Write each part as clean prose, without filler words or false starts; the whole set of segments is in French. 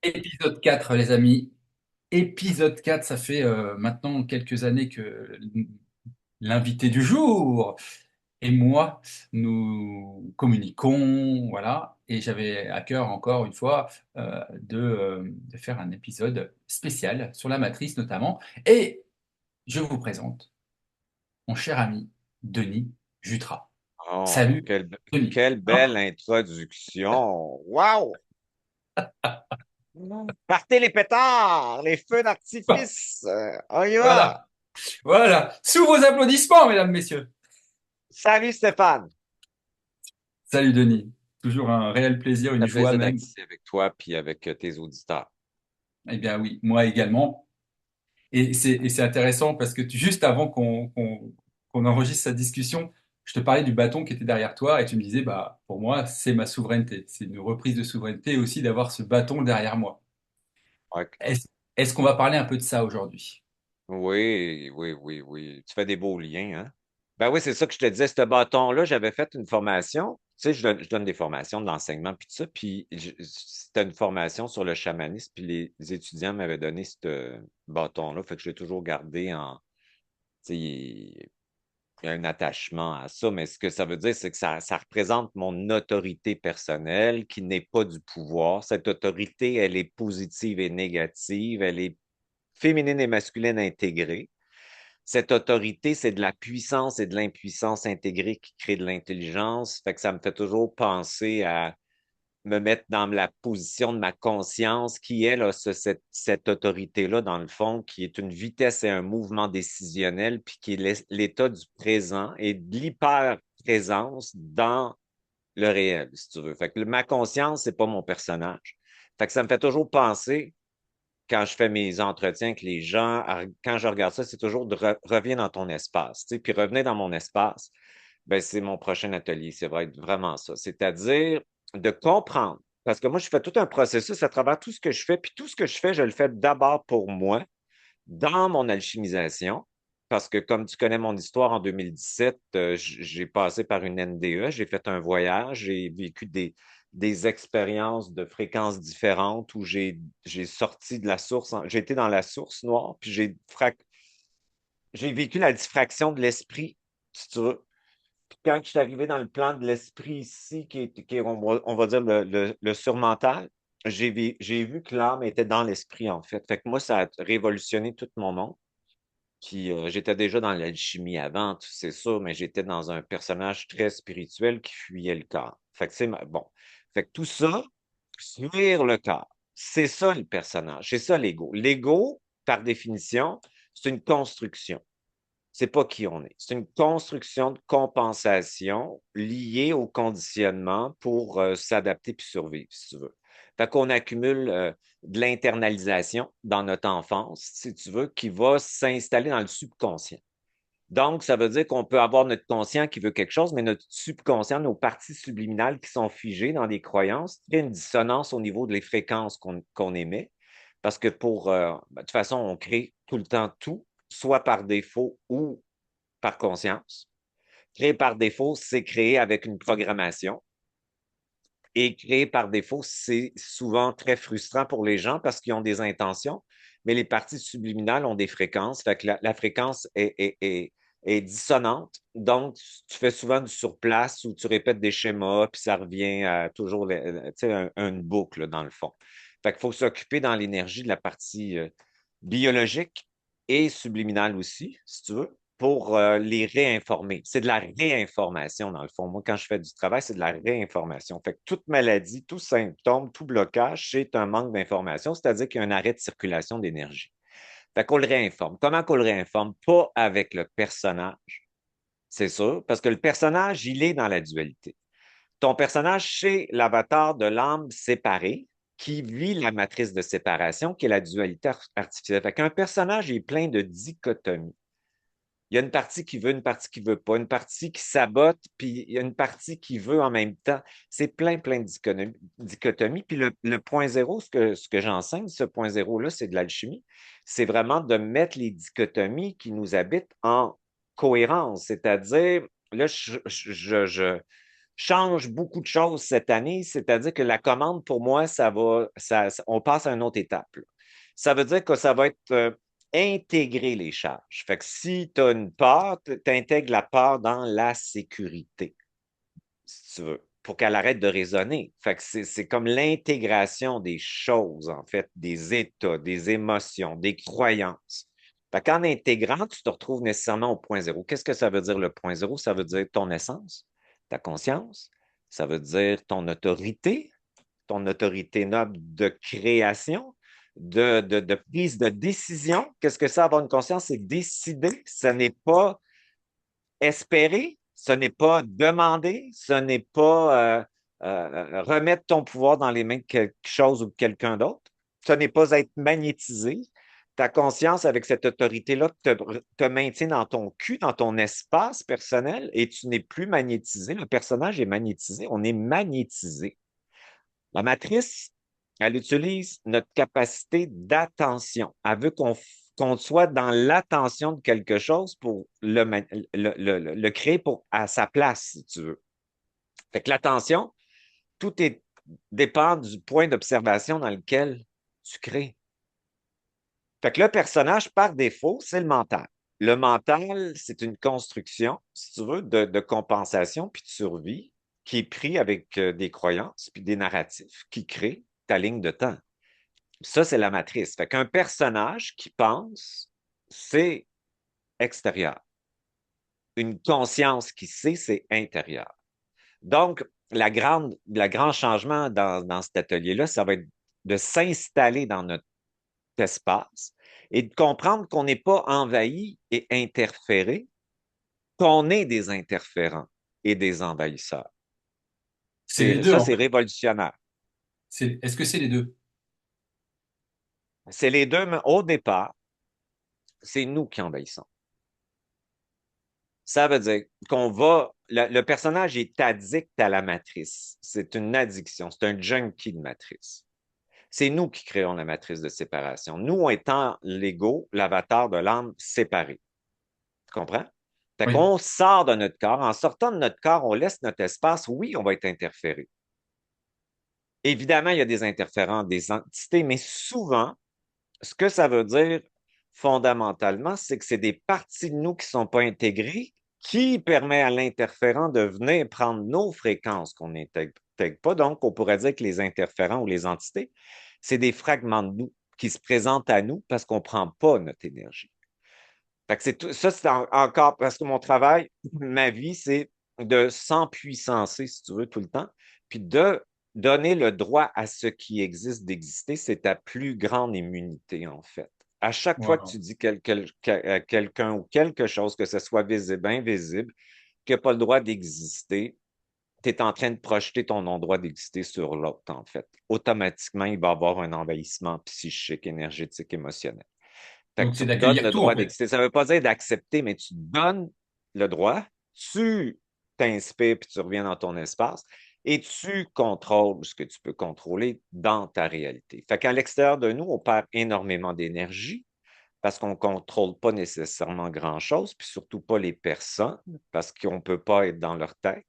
Épisode 4, les amis. Épisode 4, ça fait maintenant quelques années que l'invité du jour et moi, nous communiquons, voilà. Et j'avais à cœur, encore une fois, de faire un épisode spécial sur la matrice notamment. Et je vous présente mon cher ami Denis Jutras. Oh, Salut, Denis. quelle belle introduction! Wow! Partez les pétards, les feux d'artifice! On y va! Voilà, voilà. Sous vos applaudissements, mesdames, messieurs. Salut Stéphane! Salut Denis. Toujours un réel plaisir, Ça une fait joie plaisir d'être même. ici avec toi puis avec tes auditeurs. Eh bien oui, moi également. Et c'est intéressant parce que juste avant qu'on enregistre cette discussion, je te parlais du bâton qui était derrière toi et tu me disais, bah, pour moi, c'est ma souveraineté. C'est une reprise de souveraineté aussi d'avoir ce bâton derrière moi. Ouais. Est-ce, est-ce qu'on va parler un peu de ça aujourd'hui? Oui, oui, oui, oui. Tu fais des beaux liens, hein? Ben oui, c'est ça que je te disais. Ce bâton-là, j'avais fait une formation. Tu sais, je donne des formations de l'enseignement puis tout ça. Puis c'était une formation sur le chamanisme. Puis les étudiants m'avaient donné ce bâton-là. Fait que je l'ai toujours gardé en. Tu sais, il y a un attachement à ça. Mais ce que ça veut dire, c'est que ça représente mon autorité personnelle qui n'est pas du pouvoir. Cette autorité, elle est positive et négative. Elle est féminine et masculine intégrée. Cette autorité, c'est de la puissance et de l'impuissance intégrée qui crée de l'intelligence. Fait que ça me fait toujours penser à me mettre dans la position de ma conscience qui, elle, a cette autorité-là, dans le fond, qui est une vitesse et un mouvement décisionnel, puis qui est l'état du présent et de l'hyper-présence dans le réel, si tu veux. Fait que ma conscience, c'est pas mon personnage. Fait que ça me fait toujours penser quand je fais mes entretiens avec les gens, quand je regarde ça, c'est toujours de reviens dans ton espace. Tu sais, puis revenez dans mon espace, ben, c'est mon prochain atelier. Ça va être vraiment ça. C'est-à-dire de comprendre. Parce que moi, je fais tout un processus à travers tout ce que je fais. Puis tout ce que je fais, je le fais d'abord pour moi, dans mon alchimisation. Parce que comme tu connais mon histoire, en 2017, j'ai passé par une NDE, j'ai fait un voyage, j'ai vécu des expériences de fréquences différentes où j'ai sorti de la source, j'ai été dans la source noire, puis j'ai vécu la diffraction de l'esprit, si tu veux. Puis quand je suis arrivé dans le plan de l'esprit ici, qui est, on va dire, le surmental, j'ai vu que l'âme était dans l'esprit, en fait. Fait que moi, ça a révolutionné tout mon monde. Puis j'étais déjà dans l'alchimie avant, c'est sûr, mais j'étais dans un personnage très spirituel qui fuyait le corps. Fait que c'est bon. Fait que tout ça, fuir le corps, c'est ça le personnage, c'est ça l'ego. L'ego, par définition, c'est une construction. C'est pas qui on est. C'est une construction de compensation liée au conditionnement pour s'adapter puis survivre, si tu veux. Fait qu'on accumule de l'internalisation dans notre enfance, si tu veux, qui va s'installer dans le subconscient. Donc, ça veut dire qu'on peut avoir notre conscient qui veut quelque chose, mais notre subconscient, nos parties subliminales qui sont figées dans des croyances, il y a une dissonance au niveau des fréquences qu'on émet. Parce que de toute façon, on crée tout le temps tout, soit par défaut ou par conscience. Créer par défaut, c'est créer avec une programmation. Et créer par défaut, c'est souvent très frustrant pour les gens parce qu'ils ont des intentions, mais les parties subliminales ont des fréquences. Fait que la fréquence est dissonante. Donc, tu fais souvent du surplace où tu répètes des schémas, puis ça revient à toujours une boucle, dans le fond. Fait qu'il faut s'occuper dans l'énergie de la partie biologique et subliminale aussi, si tu veux, pour les réinformer. C'est de la réinformation, dans le fond. Moi, quand je fais du travail, c'est de la réinformation. Fait que toute maladie, tout symptôme, tout blocage, c'est un manque d'information, c'est-à-dire qu'il y a un arrêt de circulation d'énergie. Fait qu'on le réinforme. Comment qu'on le réinforme? Pas avec le personnage, c'est sûr, parce que le personnage, il est dans la dualité. Ton personnage, c'est l'avatar de l'âme séparée qui vit la matrice de séparation, qui est la dualité artificielle. Fait qu'un personnage est plein de dichotomies. Il y a une partie qui veut, une partie qui veut pas, une partie qui sabote, puis il y a une partie qui veut en même temps. C'est plein, plein de dichotomies. Puis le point zéro, ce que j'enseigne, ce point zéro-là, c'est de l'alchimie. C'est vraiment de mettre les dichotomies qui nous habitent en cohérence. C'est-à-dire, là, change beaucoup de choses cette année, c'est-à-dire que la commande, pour moi, on passe à une autre étape, là. Ça veut dire que ça va être intégrer les charges. Fait que si tu as une part, tu intègres la part dans la sécurité, si tu veux, pour qu'elle arrête de raisonner. Fait que c'est comme l'intégration des choses, en fait, des états, des émotions, des croyances. Fait qu'en intégrant, tu te retrouves nécessairement au point zéro. Qu'est-ce que ça veut dire le point zéro? Ça veut dire ton essence, ta conscience, ça veut dire ton autorité noble de création, de prise de décision. Qu'est-ce que ça, avoir une conscience? C'est décider. Ce n'est pas espérer, ce n'est pas demander, ce n'est pas remettre ton pouvoir dans les mains de quelque chose ou de quelqu'un d'autre. Ce n'est pas être magnétisé. Ta conscience, avec cette autorité-là, te maintient dans ton cul, dans ton espace personnel, et tu n'es plus magnétisé. Le personnage est magnétisé. On est magnétisé. La matrice, elle utilise notre capacité d'attention. Elle veut qu'on soit dans l'attention de quelque chose pour le créer à sa place, si tu veux. Fait que l'attention, tout dépend du point d'observation dans lequel tu crées. Fait que le personnage, par défaut, c'est le mental. Le mental, c'est une construction, si tu veux, de compensation puis de survie qui est pris avec des croyances puis des narratifs qui créent ta ligne de temps. Ça, c'est la matrice. Fait qu'un personnage qui pense, c'est extérieur. Une conscience qui sait, c'est intérieur. Donc, le grand changement dans cet atelier-là, ça va être de s'installer dans notre espace et de comprendre qu'on n'est pas envahi et interféré, qu'on est des interférents et des envahisseurs. C'est les deux, Ça, en c'est fait. révolutionnaire. Est-ce que c'est les deux? C'est les deux, mais au départ, c'est nous qui envahissons. Ça veut dire le personnage est addict à la matrice. C'est une addiction, c'est un junkie de matrice. C'est nous qui créons la matrice de séparation. Nous étant l'ego, l'avatar de l'âme séparé. Tu comprends? Fait Oui, qu'on sort de notre corps. En sortant de notre corps, on laisse notre espace. Oui, on va être interféré. Évidemment, il y a des interférents, des entités, mais souvent, ce que ça veut dire fondamentalement, c'est que c'est des parties de nous qui ne sont pas intégrées qui permet à l'interférent de venir prendre nos fréquences qu'on n'intègre pas. Donc, on pourrait dire que les interférents ou les entités, c'est des fragments de nous qui se présentent à nous parce qu'on ne prend pas notre énergie. Fait que ça, c'est encore parce que mon travail, ma vie, c'est de s'empuissancer, si tu veux, tout le temps, puis de donner le droit à ce qui existe d'exister. C'est ta plus grande immunité, en fait. À chaque fois que voilà. tu dis à quelqu'un ou quelque chose, que ce soit visible, invisible, qui n'a pas le droit d'exister, tu es en train de projeter ton non-droit d'exister sur l'autre, en fait. Automatiquement, il va y avoir un envahissement psychique, énergétique, émotionnel. Fait que Donc, c'est tu donnes d'accueillir le tout, en droit fait. d'exister. Ça ne veut pas dire d'accepter, mais tu donnes le droit, tu t'inspires puis tu reviens dans ton espace et tu contrôles ce que tu peux contrôler dans ta réalité. Fait qu'à l'extérieur de nous, on perd énormément d'énergie parce qu'on ne contrôle pas nécessairement grand-chose, puis surtout pas les personnes, parce qu'on ne peut pas être dans leur tête.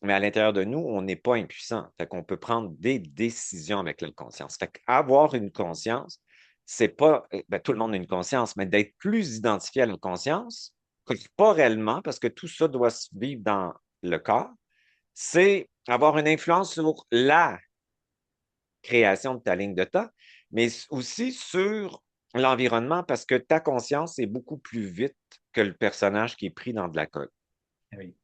Mais à l'intérieur de nous, on n'est pas impuissant. Fait qu'on peut prendre des décisions avec la conscience. Fait qu'avoir une conscience, c'est pas, ben, tout le monde a une conscience, mais d'être plus identifié à la conscience, pas réellement, parce que tout ça doit se vivre dans le corps, c'est avoir une influence sur la création de ta ligne de temps, mais aussi sur l'environnement, parce que ta conscience est beaucoup plus vite que le personnage qui est pris dans de la colle. Eh oui.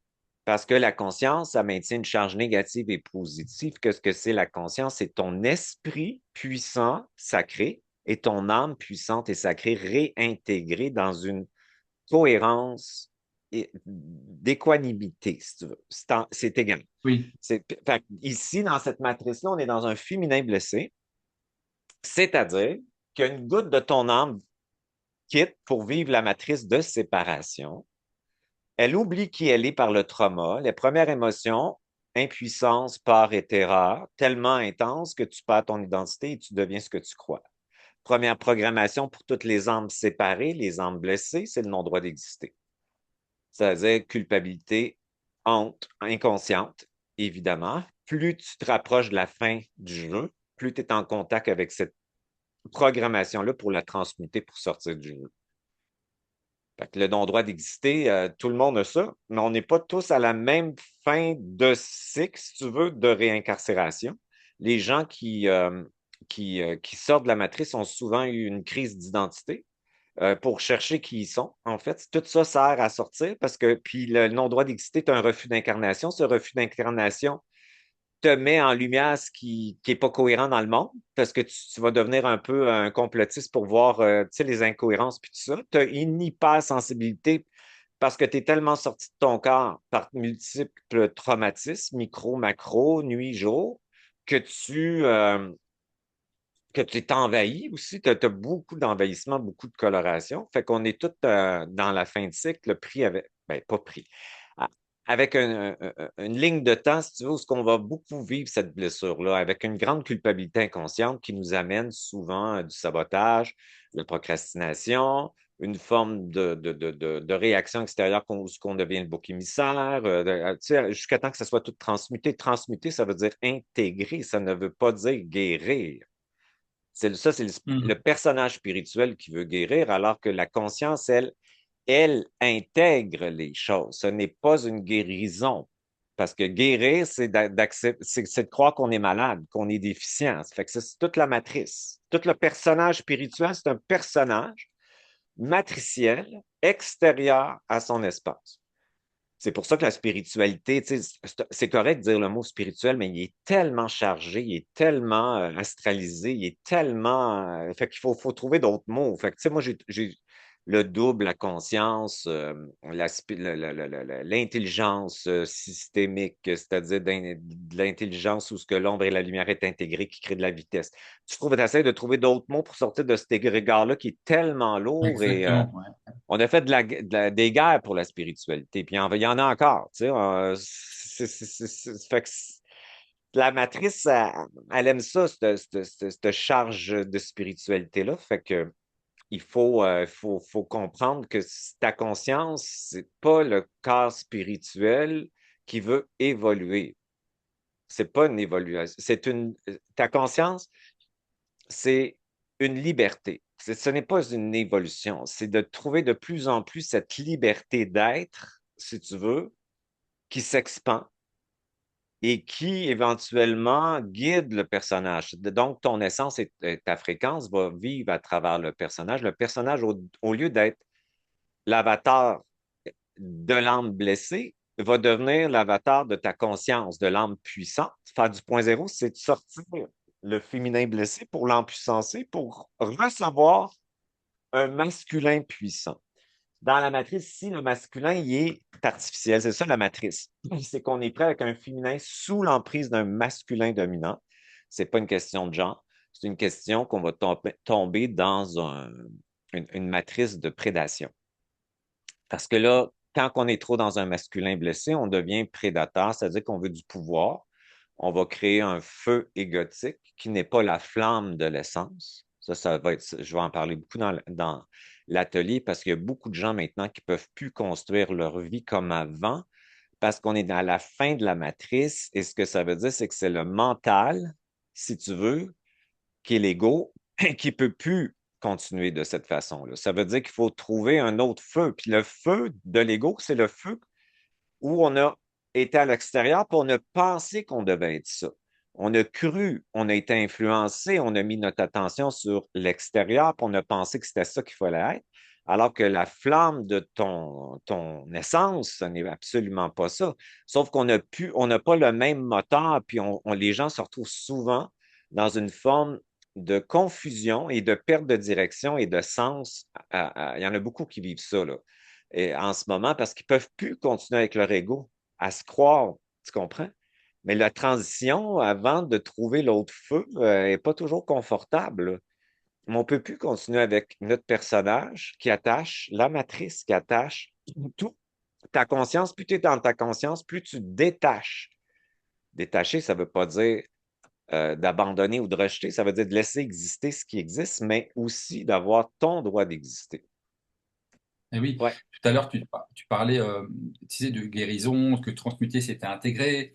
Parce que la conscience, ça maintient une charge négative et positive. Qu'est-ce que c'est la conscience? C'est ton esprit puissant, sacré, et ton âme puissante et sacrée réintégrée dans une cohérence d'équanimité, si tu veux. C'est égal. Oui. Ici, dans cette matrice-là, on est dans un féminin blessé, c'est-à-dire qu'une goutte de ton âme quitte pour vivre la matrice de séparation. Elle oublie qui elle est par le trauma. Les premières émotions, impuissance, peur et terreur, tellement intenses que tu perds ton identité et tu deviens ce que tu crois. Première programmation pour toutes les âmes séparées, les âmes blessées, c'est le non-droit d'exister. C'est-à-dire culpabilité, honte, inconsciente. évidemment, plus tu te rapproches de la fin du jeu, plus tu es en contact avec cette programmation-là pour la transmuter pour sortir du jeu. Fait que le non-droit d'exister, tout le monde a ça, mais on n'est pas tous à la même fin de cycle, si tu veux, de réincarcération. Les gens qui sortent de la matrice ont souvent eu une crise d'identité pour chercher qui ils sont. En fait, tout ça sert à sortir parce que, puis le non-droit d'exister est un refus d'incarnation. Ce refus d'incarnation te met en lumière ce qui n'est pas cohérent dans le monde, parce que tu vas devenir un peu un complotiste pour voir tu sais, les incohérences puis tout ça. Tu as une hypersensibilité parce que tu es tellement sorti de ton corps par multiples traumatismes, micro, macro, nuit, jour, que tu es envahi aussi. Tu as beaucoup d'envahissement, beaucoup de coloration. Fait qu'on est tous dans la fin de cycle, pris avec, ben, pas pris, ah, avec une ligne de temps, si tu veux, où on va beaucoup vivre cette blessure-là, avec une grande culpabilité inconsciente qui nous amène souvent à du sabotage, de la procrastination, une forme de réaction extérieure où on devient le bouc émissaire, tu sais, jusqu'à temps que ça soit tout transmuté. Transmuter, ça veut dire intégrer, ça ne veut pas dire guérir. C'est le Mhm. personnage spirituel qui veut guérir, alors que la conscience, elle intègre les choses. Ce n'est pas une guérison. Parce que guérir, c'est de croire qu'on est malade, qu'on est déficient. Ça fait que c'est toute la matrice. Tout le personnage spirituel, c'est un personnage matriciel extérieur à son espace. C'est pour ça que la spiritualité, tu sais, c'est correct de dire le mot spirituel, mais il est tellement chargé, il est tellement astralisé, il est tellement. Fait qu'il faut trouver d'autres mots. Fait que, tu sais, moi, j'ai le double, la conscience, l'intelligence systémique, c'est-à-dire de l'intelligence où ce que l'ombre et la lumière est intégrée, qui crée de la vitesse. Tu essaies de trouver d'autres mots pour sortir de cet égrégore-là qui est tellement lourd et Exactement, ouais. on a fait des guerres pour la spiritualité, puis il y en a encore. Tu sais, fait que la matrice, elle aime ça, cette charge de spiritualité-là. Fait que faut comprendre que ta conscience, c'est pas le corps spirituel qui veut évoluer. C'est pas une évolution. Ta conscience, c'est une liberté. Ce n'est pas une évolution, c'est de trouver de plus en plus cette liberté d'être, si tu veux, qui s'expand et qui éventuellement guide le personnage. Donc, ton essence et ta fréquence va vivre à travers le personnage. Le personnage, au lieu d'être l'avatar de l'âme blessée, va devenir l'avatar de ta conscience, de l'âme puissante. Faire du point zéro, c'est de sortir le féminin blessé pour l'empuissancer, pour recevoir un masculin puissant. Dans la matrice, si le masculin, il est artificiel, c'est ça la matrice. C'est qu'on est prêt avec un féminin sous l'emprise d'un masculin dominant. C'est pas une question de genre, c'est une question qu'on va tomber dans une matrice de prédation. Parce que là, quand on est trop dans un masculin blessé, on devient prédateur, c'est-à-dire qu'on veut du pouvoir. On va créer un feu égotique qui n'est pas la flamme de l'essence. Ça va être, je vais en parler beaucoup dans l'atelier parce qu'il y a beaucoup de gens maintenant qui ne peuvent plus construire leur vie comme avant parce qu'on est à la fin de la matrice. Et ce que ça veut dire, c'est que c'est le mental, si tu veux, qui est l'ego, qui ne peut plus continuer de cette façon-là. Ça veut dire qu'il faut trouver un autre feu. Puis le feu de l'ego, c'est le feu où on a été à l'extérieur pour on a pensé qu'on devait être ça. On a cru, on a été influencé, on a mis notre attention sur l'extérieur, puis on a pensé que c'était ça qu'il fallait être, alors que la flamme de ton essence, ce n'est absolument pas ça. Sauf on n'a pas le même moteur, puis les gens se retrouvent souvent dans une forme de confusion et de perte de direction et de sens. Il y en a beaucoup qui vivent ça, là et en ce moment parce qu'ils ne peuvent plus continuer avec leur ego à se croire, tu comprends? Mais la transition avant de trouver l'autre feu n'est pas toujours confortable. Mais on ne peut plus continuer avec notre personnage qui attache, la matrice qui attache tout. Ta conscience, plus tu es dans ta conscience, plus tu détaches. Détacher, ça ne veut pas dire d'abandonner ou de rejeter, ça veut dire de laisser exister ce qui existe, mais aussi d'avoir ton droit d'exister. Et oui, Ouais, tout à l'heure, tu parlais tu sais, de guérison, que transmuter, c'était intégré.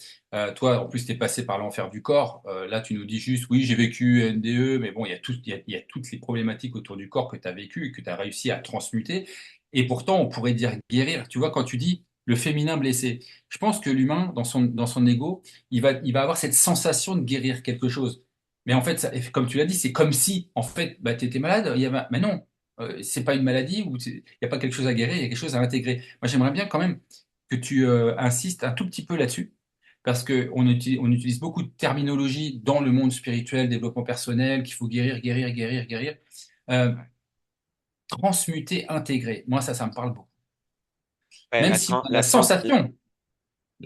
Toi, en plus, tu es passé par l'enfer du corps. Là, tu nous dis juste, oui, j'ai vécu NDE, mais bon, il y a toutes les problématiques autour du corps que tu as vécues et que tu as réussi à transmuter. Et pourtant, on pourrait dire guérir. Tu vois, quand tu dis le féminin blessé, je pense que l'humain, dans son ego, il va avoir cette sensation de guérir quelque chose. Mais en fait, comme tu l'as dit, c'est comme si, en fait, bah, tu étais malade. Mais non. C'est pas une maladie ou il n'y a pas quelque chose à guérir, il y a quelque chose à intégrer. Moi, j'aimerais bien quand même que tu insistes un tout petit peu là-dessus, parce qu'on utilise beaucoup de terminologie dans le monde spirituel, développement personnel, qu'il faut guérir, guérir, guérir, guérir. Euh, Transmuter, intégrer. Moi, ça me parle beaucoup. ben, Même si on a la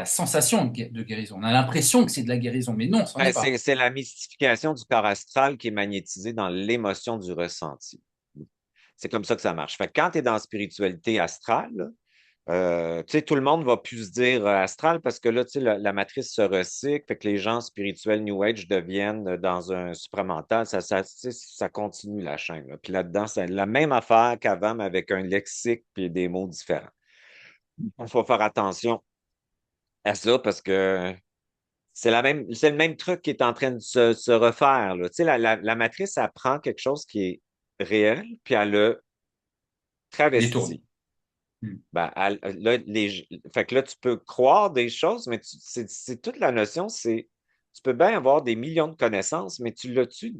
sensation de guérison, on a l'impression que c'est de la guérison, mais non, c'en ben, est pas. c'est la mystification du corps astral qui est magnétisée dans l'émotion du ressenti. C'est comme ça que ça marche. Fait que quand tu es dans la spiritualité astrale, là, tu sais, tout le monde va plus se dire astral parce que là, tu sais, la matrice se recycle, fait que les gens spirituels New Age deviennent dans un supramental. Tu sais, ça continue la chaîne, là. Puis là-dedans, c'est la même affaire qu'avant, mais avec un lexique et des mots différents. Il faut faire attention à ça parce que c'est le même truc qui est en train de se refaire, là. Tu sais, la matrice, elle prend quelque chose qui est réel, puis elle le Détourné. travestit. Hmm. Ben, là, fait que là, tu peux croire des choses, mais c'est toute la notion, c'est tu peux bien avoir des millions de connaissances, mais tu l'as-tu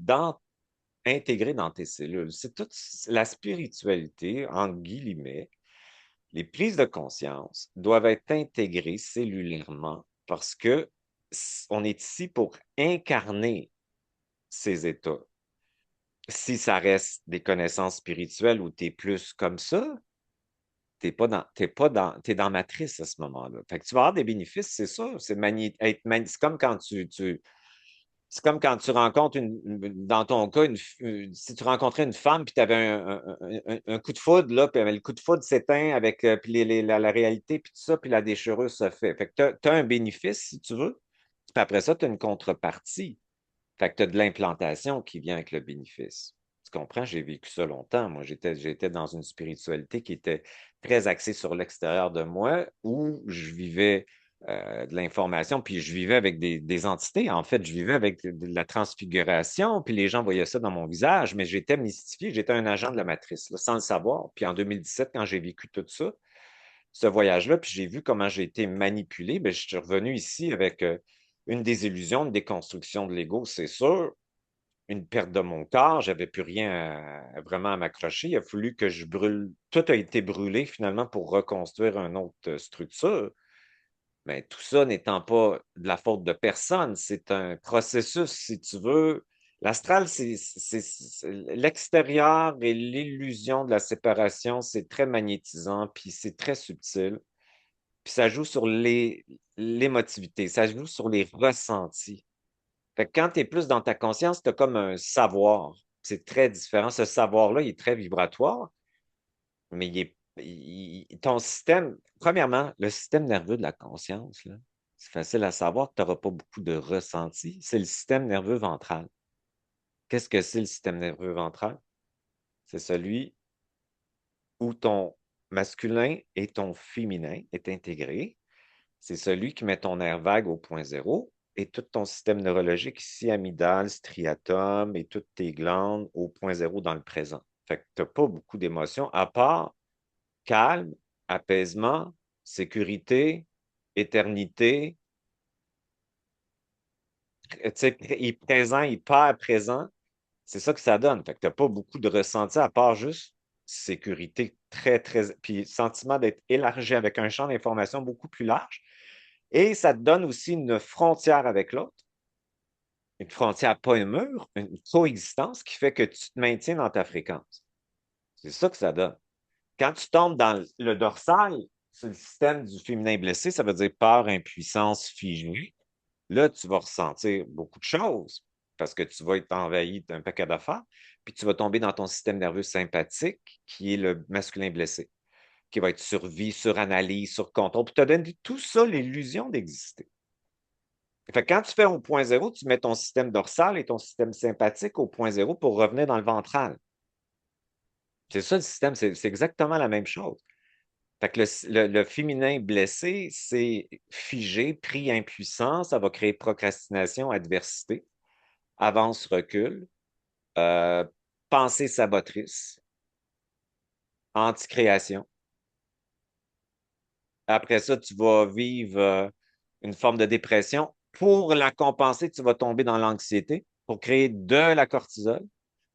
intégré dans tes cellules? C'est toute la spiritualité, en guillemets, les prises de conscience doivent être intégrées cellulairement parce que on est ici pour incarner ces états. Si ça reste des connaissances spirituelles où tu es plus comme ça, t'es dans matrice à ce moment-là. Fait que tu vas avoir des bénéfices, c'est ça. C'est comme quand c'est comme quand tu rencontres dans ton cas, si tu rencontrais une femme puis tu avais un coup de foudre, là, puis le coup de foudre s'éteint avec puis la réalité, puis tout ça, puis la déchirure se fait. Fait que tu as un bénéfice, si tu veux, puis après ça, tu as une contrepartie. Fait que tu as de l'implantation qui vient avec le bénéfice. Tu comprends? J'ai vécu ça longtemps. Moi, j'étais dans une spiritualité qui était très axée sur l'extérieur de moi, où je vivais de l'information, puis je vivais avec des entités. En fait, je vivais avec de la transfiguration, puis les gens voyaient ça dans mon visage, mais j'étais mystifié, j'étais un agent de la matrice, là, sans le savoir. Puis en 2017, quand j'ai vécu tout ça, ce voyage-là, puis j'ai vu comment j'ai été manipulé, bien, je suis revenu ici avec une désillusion, une déconstruction de l'ego, c'est sûr, une perte de mon corps, j'avais plus rien vraiment à m'accrocher. Il a fallu que je brûle. Tout a été brûlé finalement pour reconstruire une autre structure. Mais tout ça n'étant pas de la faute de personne, c'est un processus, si tu veux. L'astral, c'est l'extérieur et l'illusion de la séparation, c'est très magnétisant, puis c'est très subtil. Puis ça joue sur l'émotivité, ça joue sur les ressentis. Fait que quand tu es plus dans ta conscience, tu as comme un savoir. C'est très différent. Ce savoir-là, il est très vibratoire, mais ton système, premièrement, le système nerveux de la conscience, là, c'est facile à savoir que tu n'auras pas beaucoup de ressenti. C'est le système nerveux ventral. Qu'est-ce que c'est le système nerveux ventral? C'est celui où ton masculin et ton féminin est intégré. C'est celui qui met ton nerf vague au point zéro et tout ton système neurologique ici, amygdale, striatum et toutes tes glandes au point zéro dans le présent. Fait que tu n'as pas beaucoup d'émotions à part calme, apaisement, sécurité, éternité, tu sais, présent, hyper présent. C'est ça que ça donne. Fait que tu n'as pas beaucoup de ressenti à part juste sécurité très, très, puis sentiment d'être élargi avec un champ d'information beaucoup plus large. Et ça te donne aussi une frontière avec l'autre, une frontière, pas un mur, une coexistence qui fait que tu te maintiens dans ta fréquence. C'est ça que ça donne. Quand tu tombes dans le dorsal, c'est le système du féminin blessé, ça veut dire peur, impuissance, figée. Là, tu vas ressentir beaucoup de choses parce que tu vas être envahi d'un paquet d'affaires, puis tu vas tomber dans ton système nerveux sympathique qui est le masculin blessé, qui va être survie, suranalyse, surcontrôle, puis te donne tout ça l'illusion d'exister. Fait que quand tu fais au point zéro, tu mets ton système dorsal et ton système sympathique au point zéro pour revenir dans le ventral. C'est ça le système, c'est exactement la même chose. Fait que le féminin blessé, c'est figé, pris impuissant, ça va créer procrastination, adversité, avance, recul, euh, pensée sabotrice, anticréation. Après ça, tu vas vivre une forme de dépression. Pour la compenser, tu vas tomber dans l'anxiété pour créer de la cortisol.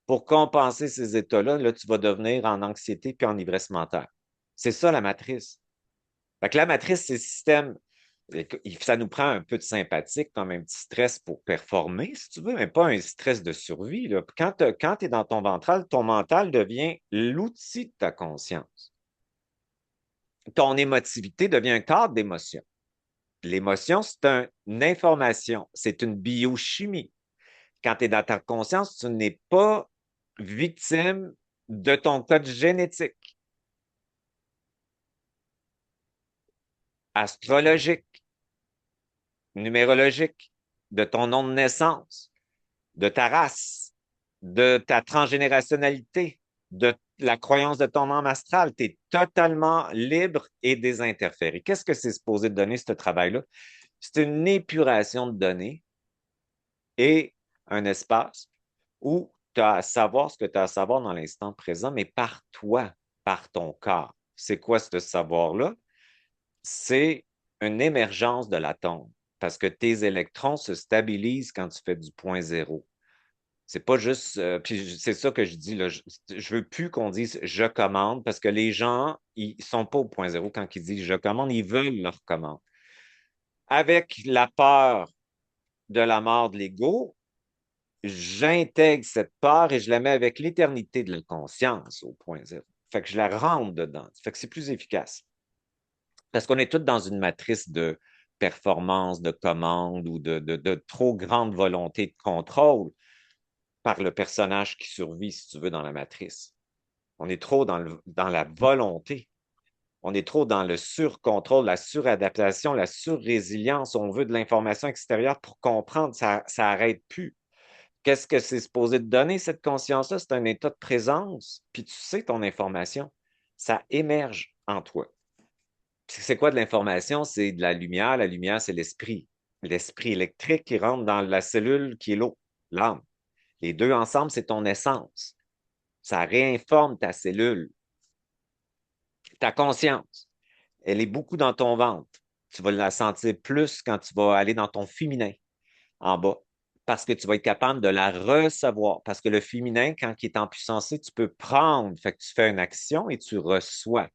Pour compenser ces états-là, là, tu vas devenir en anxiété puis en ivresse mentale. C'est ça la matrice. Fait que la matrice, c'est le système. Ça nous prend un peu de sympathique, comme un petit stress pour performer, si tu veux, mais pas un stress de survie, là. Quand tu es dans ton ventral, ton mental devient l'outil de ta conscience. Ton émotivité devient un cadre d'émotion. L'émotion, c'est une information, c'est une biochimie. Quand tu es dans ta conscience, tu n'es pas victime de ton code génétique, astrologique, numérologique, de ton nom de naissance, de ta race, de ta transgénérationnalité, de la croyance de ton âme astrale. Tu es totalement libre et désinterféré. Qu'est-ce que c'est supposé te donner, ce travail-là? C'est une épuration de données et un espace où tu as à savoir ce que tu as à savoir dans l'instant présent, mais par toi, par ton corps. C'est quoi ce savoir-là? C'est une émergence de l'atome parce que tes électrons se stabilisent quand tu fais du point zéro. C'est pas juste. Puis c'est ça que je dis, là. Je veux plus qu'on dise je commande parce que les gens, ils sont pas au point zéro quand ils disent je commande, ils veulent leur commande. Avec la peur de la mort de l'ego, j'intègre cette part et je la mets avec l'éternité de la conscience au point zéro. Fait que je la rentre dedans. Fait que c'est plus efficace. Parce qu'on est tous dans une matrice de performance, de commande ou de trop grande volonté de contrôle par le personnage qui survit, si tu veux, dans la matrice. On est trop dans la volonté. On est trop dans le surcontrôle, la suradaptation, la surrésilience. On veut de l'information extérieure pour comprendre. Ça n'arrête plus. Qu'est-ce que c'est supposé te donner, cette conscience-là? C'est un état de présence, puis tu sais ton information. Ça émerge en toi. C'est quoi de l'information? C'est de la lumière. La lumière, c'est l'esprit. L'esprit électrique qui rentre dans la cellule qui est l'eau, l'âme. Les deux ensemble, c'est ton essence. Ça réinforme ta cellule. Ta conscience, elle est beaucoup dans ton ventre. Tu vas la sentir plus quand tu vas aller dans ton féminin, en bas, parce que tu vas être capable de la recevoir. Parce que le féminin, quand il est en puissance, tu peux prendre. Fait que tu fais une action et tu reçois.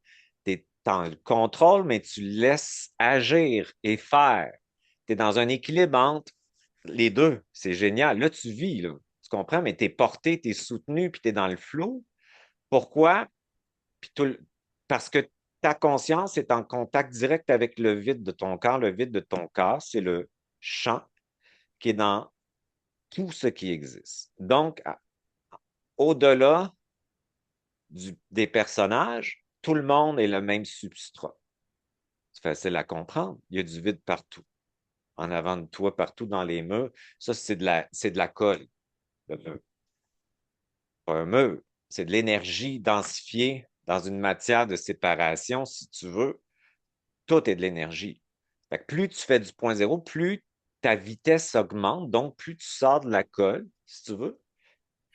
Tu es dans le contrôle, mais tu laisses agir et faire. Tu es dans un équilibre entre les deux. C'est génial. Là, tu vis, là. Tu comprends, mais tu es porté, tu es soutenu, puis tu es dans le flot. Pourquoi? Puis parce que ta conscience est en contact direct avec le vide de ton corps. Le vide de ton corps, c'est le champ qui est dans tout ce qui existe. Donc, au-delà des personnages, tout le monde est le même substrat. C'est facile à comprendre. Il y a du vide partout. En avant de toi, partout dans les murs. Ça, c'est de la colle. Pas un mur. C'est de l'énergie densifiée dans une matière de séparation, si tu veux. Tout est de l'énergie. Fait que plus tu fais du point zéro, plus ta vitesse augmente, donc plus tu sors de la colle, si tu veux,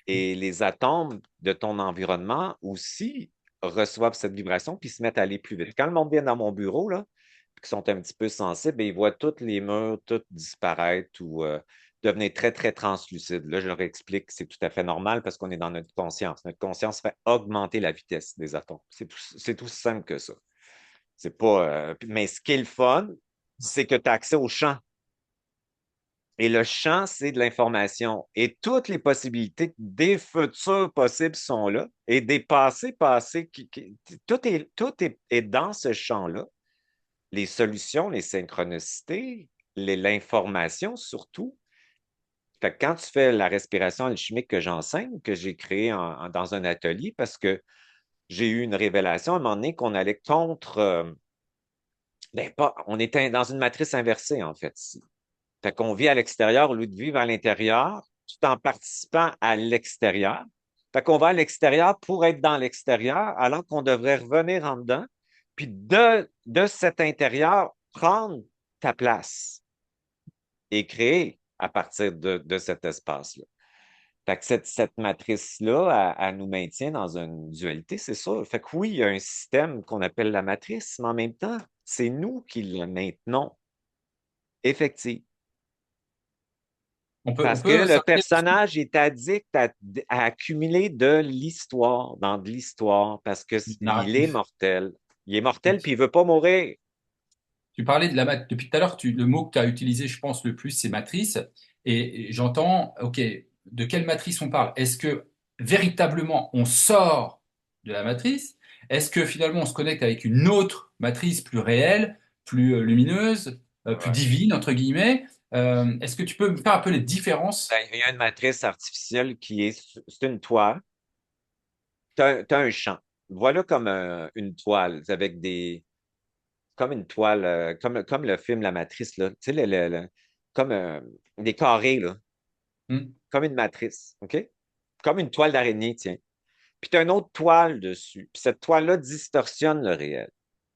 et les atomes de ton environnement aussi reçoivent cette vibration puis se mettent à aller plus vite. Quand le monde vient dans mon bureau, là, qui sont un petit peu sensibles, ils voient tous les murs, tout disparaître ou devenir très, très translucides. Là, je leur explique que c'est tout à fait normal parce qu'on est dans notre conscience. Notre conscience fait augmenter la vitesse des atomes. C'est tout simple que ça. C'est pas. Mais ce qui est le fun, c'est que tu as accès au champ. Et le champ, c'est de l'information. Et toutes les possibilités des futurs possibles sont là. Et des passés, tout est dans ce champ-là. Les solutions, les synchronicités, l'information surtout. Fait que quand tu fais la respiration alchimique que j'enseigne, que j'ai créée dans un atelier, parce que j'ai eu une révélation à un moment donné qu'on allait contre. On était dans une matrice inversée, en fait. Fait qu'on vit à l'extérieur au lieu de vivre à l'intérieur, tout en participant à l'extérieur. Fait qu'on va à l'extérieur pour être dans l'extérieur, alors qu'on devrait revenir en dedans, puis de cet intérieur, prendre ta place et créer à partir de cet espace-là. Fait que cette matrice-là, elle nous maintient dans une dualité, c'est sûr. Fait que oui, il y a un système qu'on appelle la matrice, mais en même temps, c'est nous qui le maintenons effectif. On Parce que peut le s'arrêter là-dessus? personnage est addict à accumuler de l'histoire, dans de l'histoire, parce que il est Narratif. mortel. Il est mortel, puis il veut pas mourir. Tu parlais de depuis tout à l'heure, le mot que tu as utilisé, je pense, le plus, c'est matrice. Et j'entends, OK, de quelle matrice on parle? Est-ce que véritablement on sort de la matrice? Est-ce que finalement on se connecte avec une autre matrice plus réelle, plus lumineuse, plus Ouais. divine, entre guillemets? Est-ce que tu peux me faire un peu les différences? Ben, il y a une matrice artificielle qui est, c'est une toile. T'as un champ. Voilà comme une toile avec comme une toile, comme le film La Matrice, là. Tu sais, comme des carrés, là, Hmm. comme une matrice, OK? Comme une toile d'araignée, tiens. Puis tu as une autre toile dessus. Puis cette toile-là distorsionne le réel.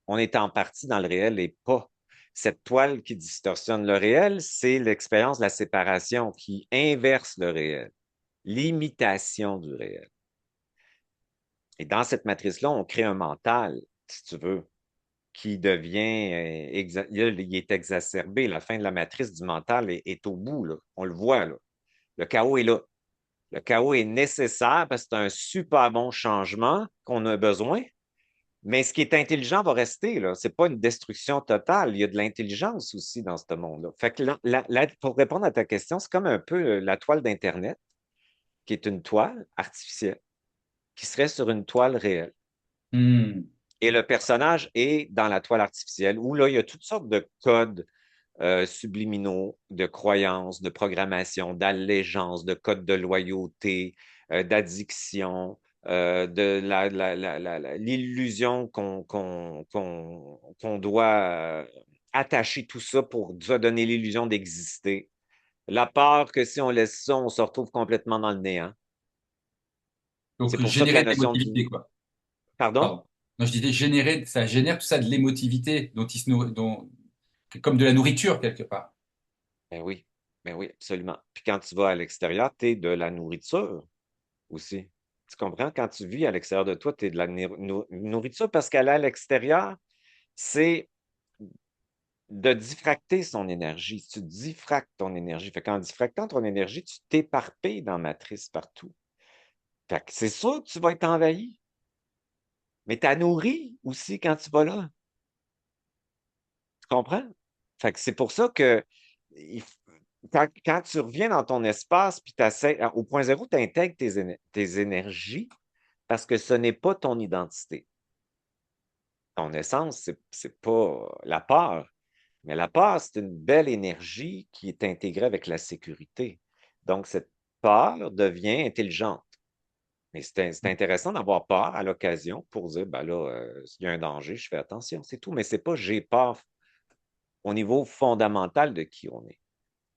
On est en partie dans le réel et pas. Cette toile qui distorsionne le réel, c'est l'expérience de la séparation qui inverse le réel, l'imitation du réel. Et dans cette matrice-là, on crée un mental, si tu veux, qui devient, il est exacerbé. La fin de la matrice du mental est au bout, là. On le voit, là. Le chaos est là. Le chaos est nécessaire parce que c'est un super bon changement qu'on a besoin. Mais ce qui est intelligent va rester, là. C'est pas une destruction totale. Il y a de l'intelligence aussi dans ce monde-là. Fait que pour répondre à ta question, c'est comme un peu la toile d'Internet, qui est une toile artificielle, qui serait sur une toile réelle. Hmm. Et le personnage est dans la toile artificielle, où là, il y a toutes sortes de codes subliminaux, de croyances, de programmation, d'allégeance, de codes de loyauté, d'addiction, de l'illusion qu'on doit attacher tout ça pour se donner l'illusion d'exister. La peur que si on laisse ça, on se retrouve complètement dans le néant. C'est Donc pour ça que la générer de notion l'émotivité, du... quoi. Pardon? Pardon. Non, je disais générer, ça génère tout ça de l'émotivité dont il se nourrit, comme de la nourriture quelque part. Ben oui, ben oui, absolument. Puis quand tu vas à l'extérieur, tu es de la nourriture aussi. Tu comprends? Quand tu vis à l'extérieur de toi, tu es de la nourriture parce qu'aller à l'extérieur, c'est de diffracter son énergie. Tu diffractes ton énergie. Fait qu'en diffractant ton énergie, tu t'éparpilles dans la matrice partout. Fait que c'est sûr que tu vas être envahi, mais tu as nourri aussi quand tu vas là. Tu comprends? Fait que c'est pour ça que il f- quand tu reviens dans ton espace, puis au point zéro, tu intègres tes énergies parce que ce n'est pas ton identité. Ton essence, c'est pas la peur. Mais la peur, c'est une belle énergie qui est intégrée avec la sécurité. Donc, cette peur devient intelligente. Mais c'est intéressant d'avoir peur à l'occasion pour dire, ben là, s'il y a un danger, je fais attention, c'est tout. Mais c'est pas j'ai peur au niveau fondamental de qui on est.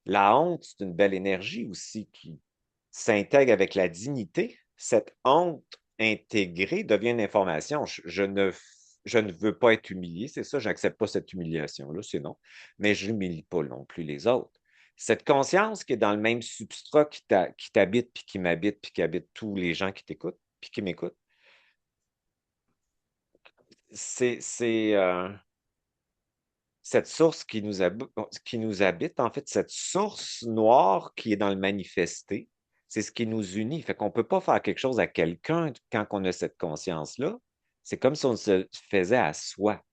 La honte, c'est une belle énergie aussi qui s'intègre avec la dignité. Cette honte intégrée devient une information. Je ne veux pas être humilié, c'est ça, j'accepte pas cette humiliation-là, c'est non. Mais je n'humilie pas non plus les autres. Cette conscience qui est dans le même substrat qui t'habite, puis qui m'habite, puis qui habite tous les gens qui t'écoutent, puis qui m'écoutent, c'est cette source qui nous habite, en fait, cette source noire qui est dans le manifesté, c'est ce qui nous unit. Fait qu'on ne peut pas faire quelque chose à quelqu'un quand on a cette conscience-là. C'est comme si on se faisait à soi.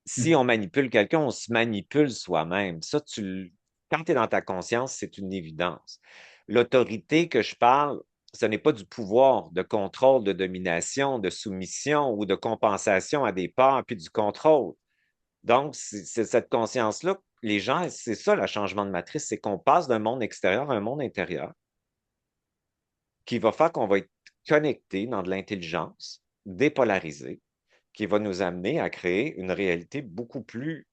Si Hmm. on manipule quelqu'un, on se manipule soi-même. Quand tu es dans ta conscience, c'est une évidence. L'autorité que je parle, ce n'est pas du pouvoir de contrôle, de domination, de soumission ou de compensation à des parts, puis du contrôle. Donc, c'est cette conscience-là, les gens, c'est ça le changement de matrice, c'est qu'on passe d'un monde extérieur à un monde intérieur qui va faire qu'on va être connecté dans de l'intelligence, dépolarisé, qui va nous amener à créer une réalité beaucoup plus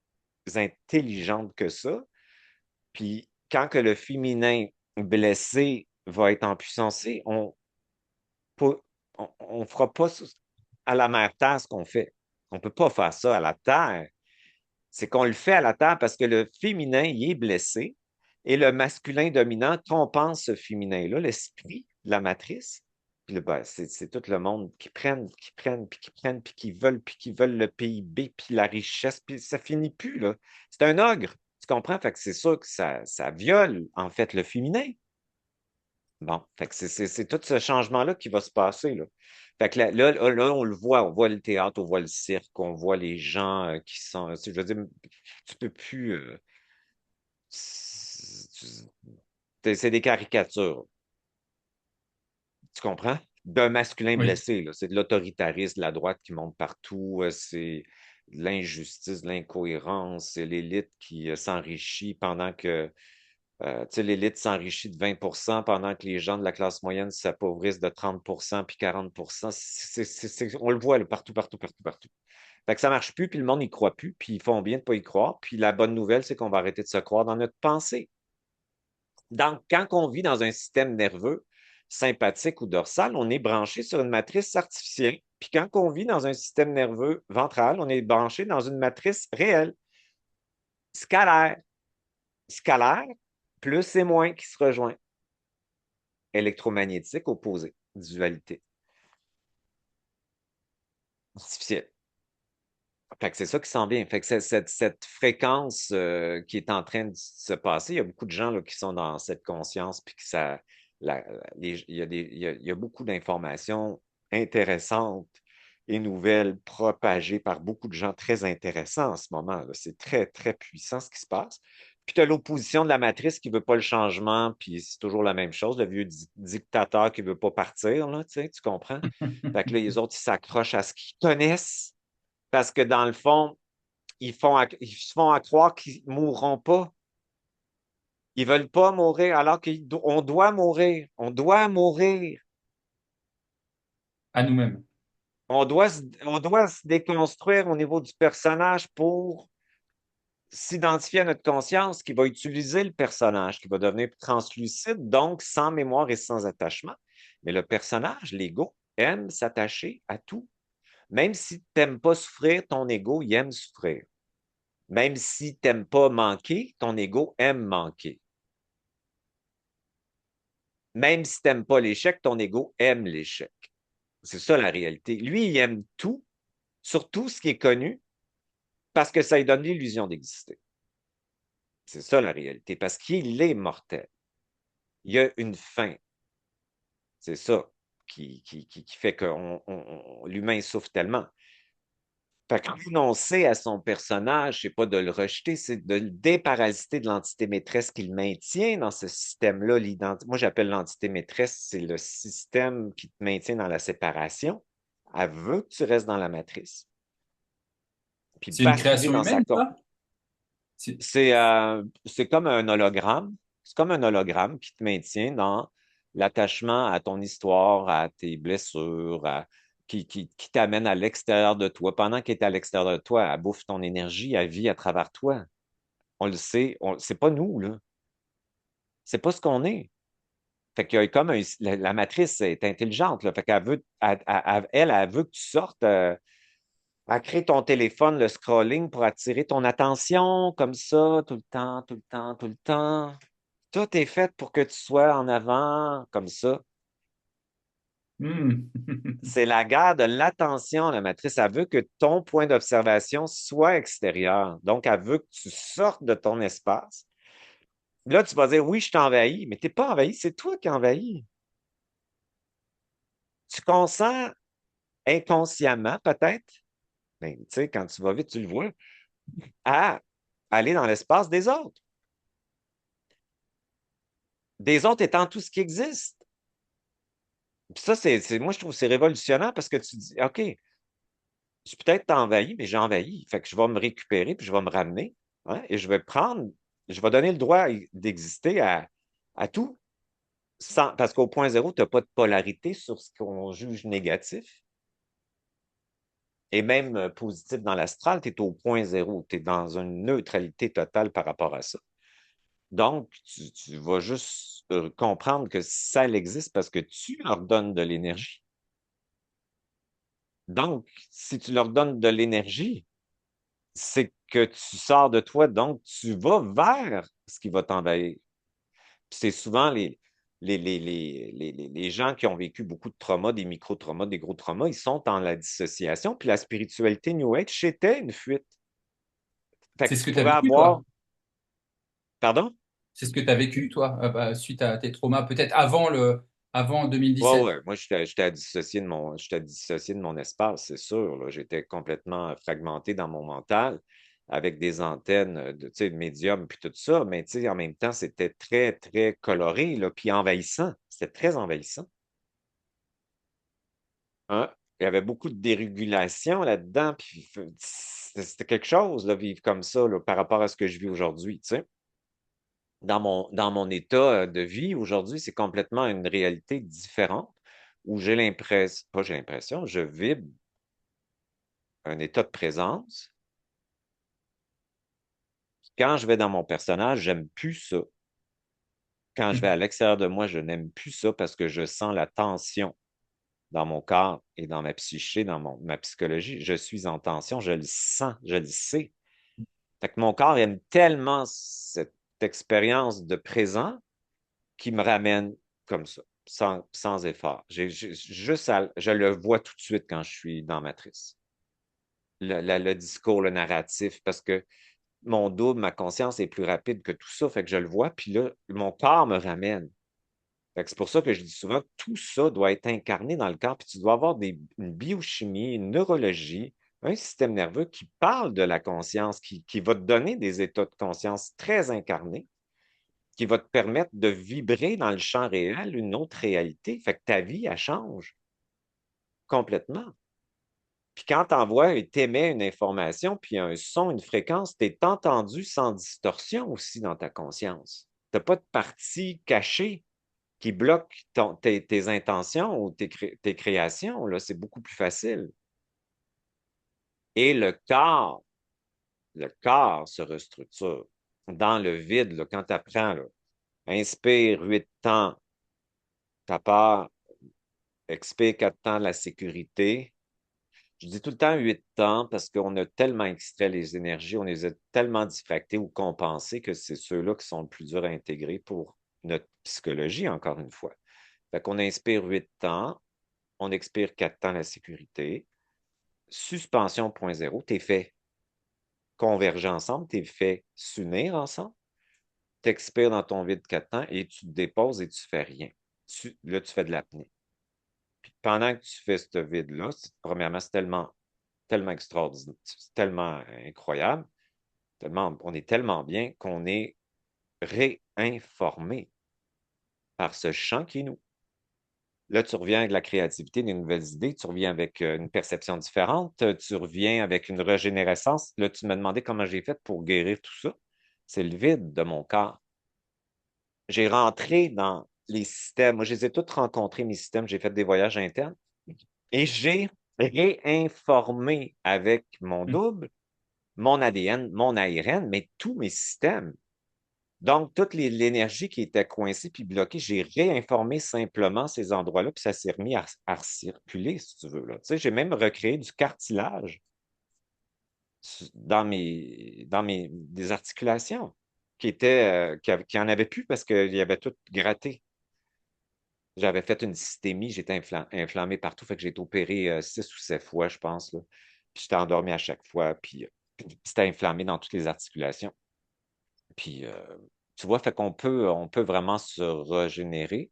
intelligente que ça. Puis, quand que le féminin blessé va être empuissancé. On ne fera pas à la mère Terre ce qu'on fait. On ne peut pas faire ça à la Terre. C'est qu'on le fait à la Terre parce que le féminin y est blessé et le masculin dominant compense ce féminin-là, l'esprit de la matrice. Puis là, ben, c'est tout le monde puis qui veulent le PIB, puis la richesse, puis ça finit plus, là. C'est un ogre, tu comprends? Fait que c'est sûr que ça viole, en fait, le féminin. Bon, fait que c'est tout ce changement-là qui va se passer, là. Fait que là, on voit le théâtre, on voit le cirque, on voit les gens qui sont, je veux dire, tu peux plus, c'est des caricatures, tu comprends? D'un masculin Oui. blessé, là. C'est de l'autoritarisme, de la droite qui monte partout, c'est de l'injustice, de l'incohérence, c'est l'élite qui s'enrichit pendant que tu sais, l'élite s'enrichit de 20 pendant que les gens de la classe moyenne s'appauvrissent de 30 puis 40. On le voit là, partout, partout, partout, partout. Fait que ça marche plus, puis le monde n'y croit plus, puis ils font bien de pas y croire. Puis la bonne nouvelle, c'est qu'on va arrêter de se croire dans notre pensée. Donc, quand on vit dans un système nerveux sympathique ou dorsal, on est branché sur une matrice artificielle. Puis quand on vit dans un système nerveux ventral, on est branché dans une matrice réelle, scalaire. Scalaire, plus et moins qui se rejoignent. Électromagnétique opposé, dualité. Artificielle. Fait que c'est ça qui s'en vient. Fait que cette fréquence qui est en train de se passer, il y a beaucoup de gens là, qui sont dans cette conscience, puis que ça, il y a beaucoup d'informations intéressantes et nouvelles propagées par beaucoup de gens très intéressants en ce moment, là. C'est très, très puissant ce qui se passe. Puis tu as l'opposition de la matrice qui ne veut pas le changement, puis c'est toujours la même chose, le vieux dictateur qui ne veut pas partir, là, tu comprends? Fait que là, les autres, ils s'accrochent à ce qu'ils connaissent parce que dans le fond, ils se font à croire qu'ils ne mourront pas. Ils ne veulent pas mourir alors qu'on doit mourir. On doit mourir. À nous-mêmes. On doit se déconstruire au niveau du personnage pour s'identifier à notre conscience qui va utiliser le personnage, qui va devenir translucide, donc sans mémoire et sans attachement. Mais le personnage, l'ego, aime s'attacher à tout. Même si tu n'aimes pas souffrir, ton ego, il aime souffrir. Même si tu n'aimes pas manquer, ton ego aime manquer. Même si tu n'aimes pas l'échec, ton ego aime l'échec. C'est ça la réalité. Lui, il aime tout, surtout ce qui est connu, parce que ça lui donne l'illusion d'exister. C'est ça la réalité, parce qu'il est mortel. Il y a une fin. C'est ça qui fait que l'humain souffre tellement. Fait que renoncer à son personnage, c'est pas de le rejeter, c'est de le déparasiter de l'entité maîtresse qu'il maintient dans ce système-là. Moi, j'appelle l'entité maîtresse, c'est le système qui te maintient dans la séparation. Elle veut que tu restes dans la matrice, puis C'est une basculer création dans sa humaine, com. ça? C'est- C'est comme un hologramme. C'est comme un hologramme qui te maintient dans l'attachement à ton histoire, à tes blessures, qui t'amène à l'extérieur de toi. Pendant qu'elle est à l'extérieur de toi, elle bouffe ton énergie, elle vit à travers toi. On le sait, c'est pas nous, là. C'est pas ce qu'on est. Fait qu'il y a comme la matrice est intelligente, là. Fait qu'elle veut, elle veut que tu sortes. À créer ton téléphone, le scrolling pour attirer ton attention comme ça, tout le temps, tout le temps, tout le temps. Tout est fait pour que tu sois en avant comme ça. Hmm. C'est la guerre de l'attention, la matrice. Elle veut que ton point d'observation soit extérieur. Donc, elle veut que tu sortes de ton espace. Là, tu vas dire, oui, je t'envahis, mais tu n'es pas envahi, c'est toi qui envahis. Tu consens inconsciemment, peut-être, mais tu sais, quand tu vas vite, tu le vois, à aller dans l'espace des autres. Des autres étant tout ce qui existe. Puis ça, moi, je trouve que c'est révolutionnaire parce que tu dis, OK, je suis peut-être envahi, mais j'ai envahi. Fait que je vais me récupérer, puis je vais me ramener, hein, et je vais donner le droit d'exister à tout. Parce qu'au point zéro, tu n'as pas de polarité sur ce qu'on juge négatif. Et même positif dans l'astral, tu es au point zéro. Tu es dans une neutralité totale par rapport à ça. Donc, tu vas juste comprendre que ça existe parce que tu leur donnes de l'énergie. Donc, si tu leur donnes de l'énergie, c'est que tu sors de toi, donc tu vas vers ce qui va t'envahir. C'est souvent les gens qui ont vécu beaucoup de traumas, des micro-traumas, des gros traumas, ils sont en la dissociation. Puis la spiritualité New Age, c'était une fuite. Fait C'est que ce tu que tu as pourrais vécu, avoir. toi? Pardon? C'est ce que tu as vécu, toi, bah, suite à tes traumas, peut-être avant Ouais, 2017. ouais. Moi, j'étais dissocié de mon espace, c'est sûr, là. J'étais complètement fragmenté dans mon mental avec des antennes de, tu sais, de médium puis tout ça. Mais, tu sais, en même temps, c'était très, très coloré, là, puis envahissant. C'était très envahissant. Hein? Il y avait beaucoup de dérégulation là-dedans, puis c'était quelque chose, là, vivre comme ça, là, par rapport à ce que je vis aujourd'hui, tu sais. Dans mon état de vie aujourd'hui, c'est complètement une réalité différente où j'ai l'impression, pas j'ai l'impression, je vibre un état de présence. Quand je vais dans mon personnage, j'aime plus ça. Quand je vais à Mhm. l'extérieur de moi, je n'aime plus ça parce que je sens la tension dans mon corps et dans ma psyché, ma psychologie. Je suis en tension, je le sens, je le sais. Fait que mon corps aime tellement cette expérience de présent qui me ramène comme ça, sans effort. Je le vois tout de suite quand je suis dans Matrice. Le discours, le narratif, parce que mon double, ma conscience est plus rapide que tout ça, fait que je le vois, puis là, mon corps me ramène. Fait que c'est pour ça que je dis souvent, tout ça doit être incarné dans le corps, puis tu dois avoir une biochimie, une neurologie, un système nerveux qui parle de la conscience, qui va te donner des états de conscience très incarnés, qui va te permettre de vibrer dans le champ réel une autre réalité. Fait que ta vie, elle change complètement. Puis quand tu envoies et t'émets une information, puis un son, une fréquence, tu es entendu sans distorsion aussi dans ta conscience. Tu n'as pas de partie cachée qui bloque tes intentions ou tes créations. Là, c'est beaucoup plus facile. Et le corps se restructure dans le vide. Là, quand tu apprends, là, inspire 8 temps, ta part, expire 4 temps de la sécurité. Je dis tout le temps 8 temps parce qu'on a tellement extrait les énergies, on les a tellement diffractées ou compensées que c'est ceux-là qui sont le plus durs à intégrer pour notre psychologie, encore une fois. Fait qu'on inspire 8 temps, on expire 4 temps la sécurité. Suspension point zéro, t'es fait converger ensemble, t'es fait s'unir ensemble, t'expires dans ton vide 4 temps et tu te déposes et tu fais rien. Là, tu fais de l'apnée. Puis pendant que tu fais ce vide-là, premièrement, c'est tellement extraordinaire, c'est tellement incroyable, on est tellement bien qu'on est réinformé par ce champ qui est nous. Là, tu reviens avec de la créativité, des nouvelles idées, tu reviens avec une perception différente, tu reviens avec une régénérescence. Là, tu m'as demandé comment j'ai fait pour guérir tout ça. C'est le vide de mon corps. J'ai rentré dans les systèmes. Moi, je les ai tous rencontrés, mes systèmes. J'ai fait des voyages internes et j'ai réinformé avec mon Mhm. double, mon ADN, mon ARN, mais tous mes systèmes. Donc, toute l'énergie qui était coincée puis bloquée, j'ai réinformé simplement ces endroits-là, puis ça s'est remis à circuler, si tu veux. Là. Tu sais, j'ai même recréé du cartilage des articulations qui en avaient plus parce qu'il y avait tout gratté. J'avais fait une systémie, j'étais inflammé partout, fait que j'ai été opéré 6 ou 7 fois, je pense. Là. Puis j'étais endormi à chaque fois, puis c'était inflammé dans toutes les articulations. Puis, tu vois, fait on peut vraiment se régénérer.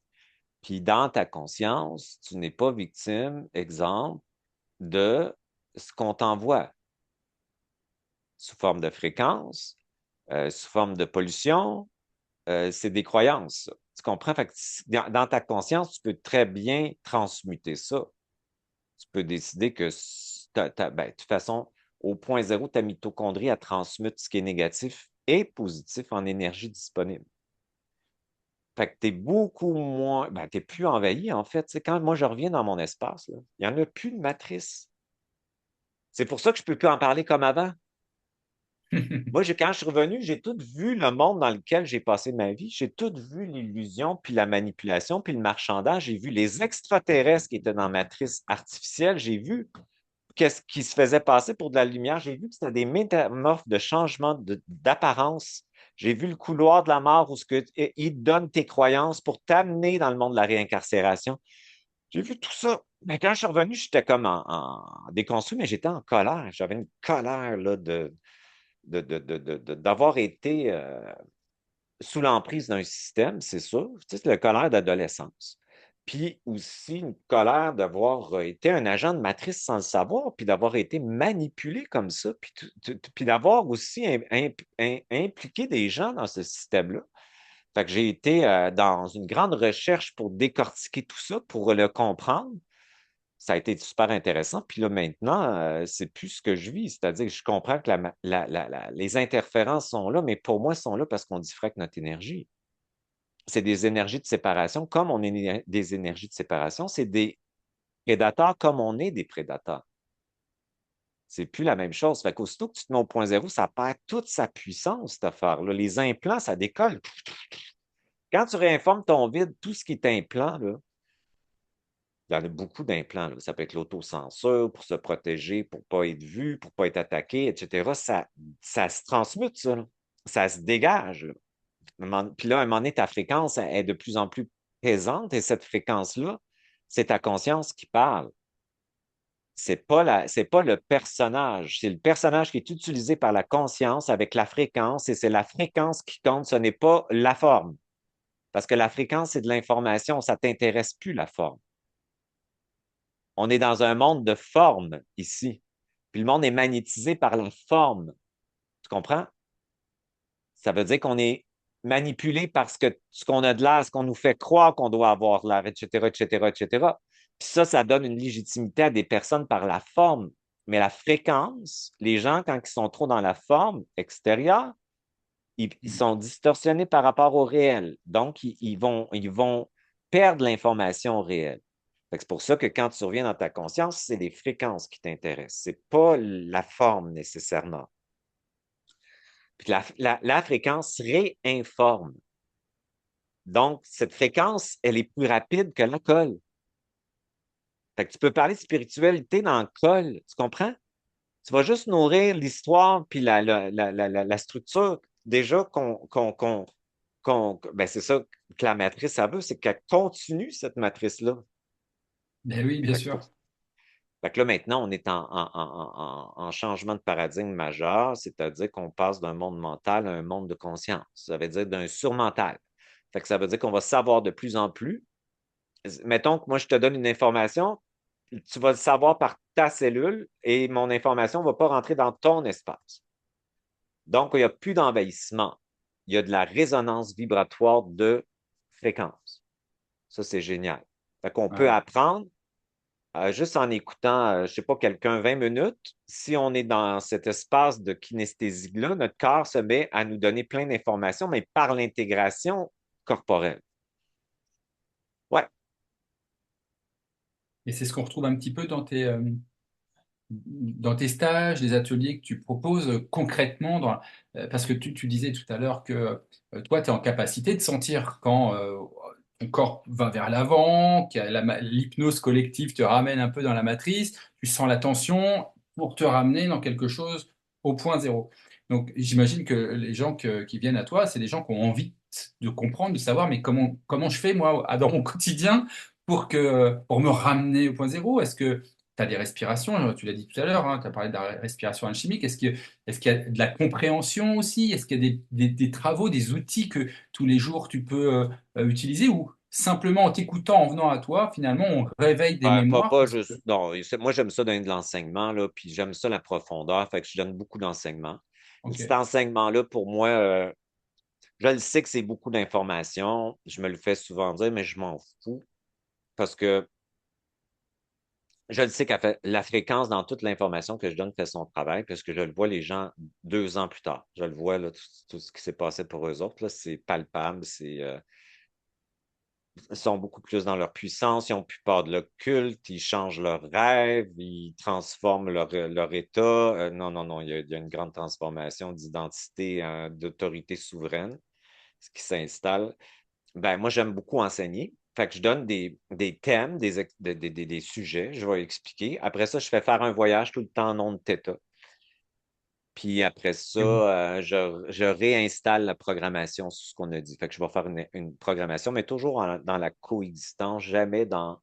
Puis, dans ta conscience, tu n'es pas victime, exemple, de ce qu'on t'envoie sous forme de fréquence, sous forme de pollution. C'est des croyances, ça. Tu comprends? Fait que dans ta conscience, tu peux très bien transmuter ça. Tu peux décider que, ben, de toute façon, au point zéro, ta mitochondrie, elle transmute ce qui est négatif et positif en énergie disponible. Fait que t'es beaucoup moins, ben, t'es plus envahi, en fait. Tu sais, quand moi je reviens dans mon espace, là, il n'y en a plus de matrice. C'est pour ça que je peux plus en parler comme avant. Moi, quand je suis revenu, j'ai tout vu le monde dans lequel j'ai passé ma vie. J'ai tout vu l'illusion, puis la manipulation, puis le marchandage. J'ai vu les extraterrestres qui étaient dans la matrice artificielle. J'ai vu qu'est-ce qui se faisait passer pour de la lumière. J'ai vu que c'était des métamorphes de changement d'apparence. J'ai vu le couloir de la mort où il te donne tes croyances pour t'amener dans le monde de la réincarcération. J'ai vu tout ça. Mais quand je suis revenu, j'étais comme en déconstruit, mais j'étais en colère. J'avais une colère là, d'avoir été sous l'emprise d'un système, c'est sûr. Tu sais, c'est la colère d'adolescence. Puis aussi une colère d'avoir été un agent de matrice sans le savoir, puis d'avoir été manipulé comme ça, puis d'avoir aussi impliqué des gens dans ce système-là. Fait que j'ai été dans une grande recherche pour décortiquer tout ça, pour le comprendre. Ça a été super intéressant. Puis là, maintenant, c'est plus ce que je vis. C'est-à-dire que je comprends que les interférences sont là, mais pour moi, elles sont là parce qu'on diffracte notre énergie. C'est des énergies de séparation. Comme on est des énergies de séparation, c'est des prédateurs comme on est des prédateurs. C'est plus la même chose. Fait qu'aussitôt que tu te mets au point zéro, ça perd toute sa puissance, cette affaire-là. Les implants, ça décolle. Quand tu réinformes ton vide, tout ce qui est implant, là, il y en a beaucoup d'implants, là. Ça peut être l'autocensure pour se protéger, pour ne pas être vu, pour ne pas être attaqué, etc. Ça se transmute, ça, là. Ça se dégage, là. Puis là, à un moment donné, ta fréquence est de plus en plus présente et cette fréquence-là, c'est ta conscience qui parle. C'est pas le personnage. C'est le personnage qui est utilisé par la conscience avec la fréquence et c'est la fréquence qui compte, ce n'est pas la forme. Parce que la fréquence, c'est de l'information, ça ne t'intéresse plus la forme. On est dans un monde de forme ici. Puis le monde est magnétisé par la forme. Tu comprends? Ça veut dire qu'on est manipulé parce que ce qu'on a de l'air, ce qu'on nous fait croire qu'on doit avoir l'air, etc., etc., etc. Puis ça donne une légitimité à des personnes par la forme. Mais la fréquence, les gens, quand ils sont trop dans la forme extérieure, ils sont distorsionnés par rapport au réel. Donc, ils vont perdre l'information réelle. C'est pour ça que quand tu reviens dans ta conscience, c'est les fréquences qui t'intéressent. C'est pas la forme nécessairement. Puis la fréquence réinforme. Donc, cette fréquence, elle est plus rapide que la colle. Fait que tu peux parler de spiritualité dans le col, tu comprends? Tu vas juste nourrir l'histoire puis la structure. Déjà ben c'est ça que la matrice, ça veut, c'est qu'elle continue cette matrice-là. Ben oui, bien Fait que, pour- sûr. fait que là, maintenant, on est en changement de paradigme majeur, c'est-à-dire qu'on passe d'un monde mental à un monde de conscience. Ça veut dire d'un surmental. Fait que ça veut dire qu'on va savoir de plus en plus. Mettons que moi, je te donne une information, tu vas le savoir par ta cellule et mon information ne va pas rentrer dans ton espace. Donc, il n'y a plus d'envahissement. Il y a de la résonance vibratoire de fréquence. Ça, c'est génial. Fait qu'on peut Ouais. apprendre juste en écoutant, je ne sais pas, quelqu'un 20 minutes. Si on est dans cet espace de kinesthésie-là, notre corps se met à nous donner plein d'informations, mais par l'intégration corporelle. Ouais, Et c'est ce qu'on retrouve un petit peu dans tes stages, les ateliers que tu proposes concrètement, parce que tu disais tout à l'heure que toi, tu es en capacité de sentir quand ton corps va vers l'avant, que l'hypnose collective te ramène un peu dans la matrice, tu sens la tension pour te ramener dans quelque chose au point zéro. Donc j'imagine que les gens qui viennent à toi, c'est des gens qui ont envie de comprendre, de savoir, mais comment je fais moi dans mon quotidien pour me ramener au point zéro? Est-ce que tu as des respirations, tu l'as dit tout à l'heure, tu as parlé de la respiration alchimique. Est-ce qu'il y a de la compréhension aussi? Est-ce qu'il y a des travaux, des outils que tous les jours tu peux utiliser ou simplement en t'écoutant, en venant à toi, finalement, on réveille des mémoires pas parce que... juste. Non, moi, j'aime ça donner de l'enseignement, là, puis j'aime ça la profondeur, fait que je donne beaucoup d'enseignement. Ok, Cet enseignement-là, pour moi, je le sais que c'est beaucoup d'informations. Je me le fais souvent dire, mais je m'en fous parce que je le sais la fréquence dans toute l'information que je donne fait son travail parce que je le vois les gens 2 ans plus tard. Je le vois, là, tout ce qui s'est passé pour eux autres, là, c'est palpable, sont beaucoup plus dans leur puissance, ils ont plus peur de l'occulte, ils changent leurs rêves, ils transforment leur état. Non, non, non, il y a une grande transformation d'identité, d'autorité souveraine, ce qui s'installe. Ben, moi, j'aime beaucoup enseigner. Fait que je donne des thèmes, des sujets, je vais expliquer. Après ça, je fais faire un voyage tout le temps en ondes θ. Puis après ça, je réinstalle la programmation sur ce qu'on a dit. Fait que je vais faire une programmation, mais toujours dans la coexistence, jamais dans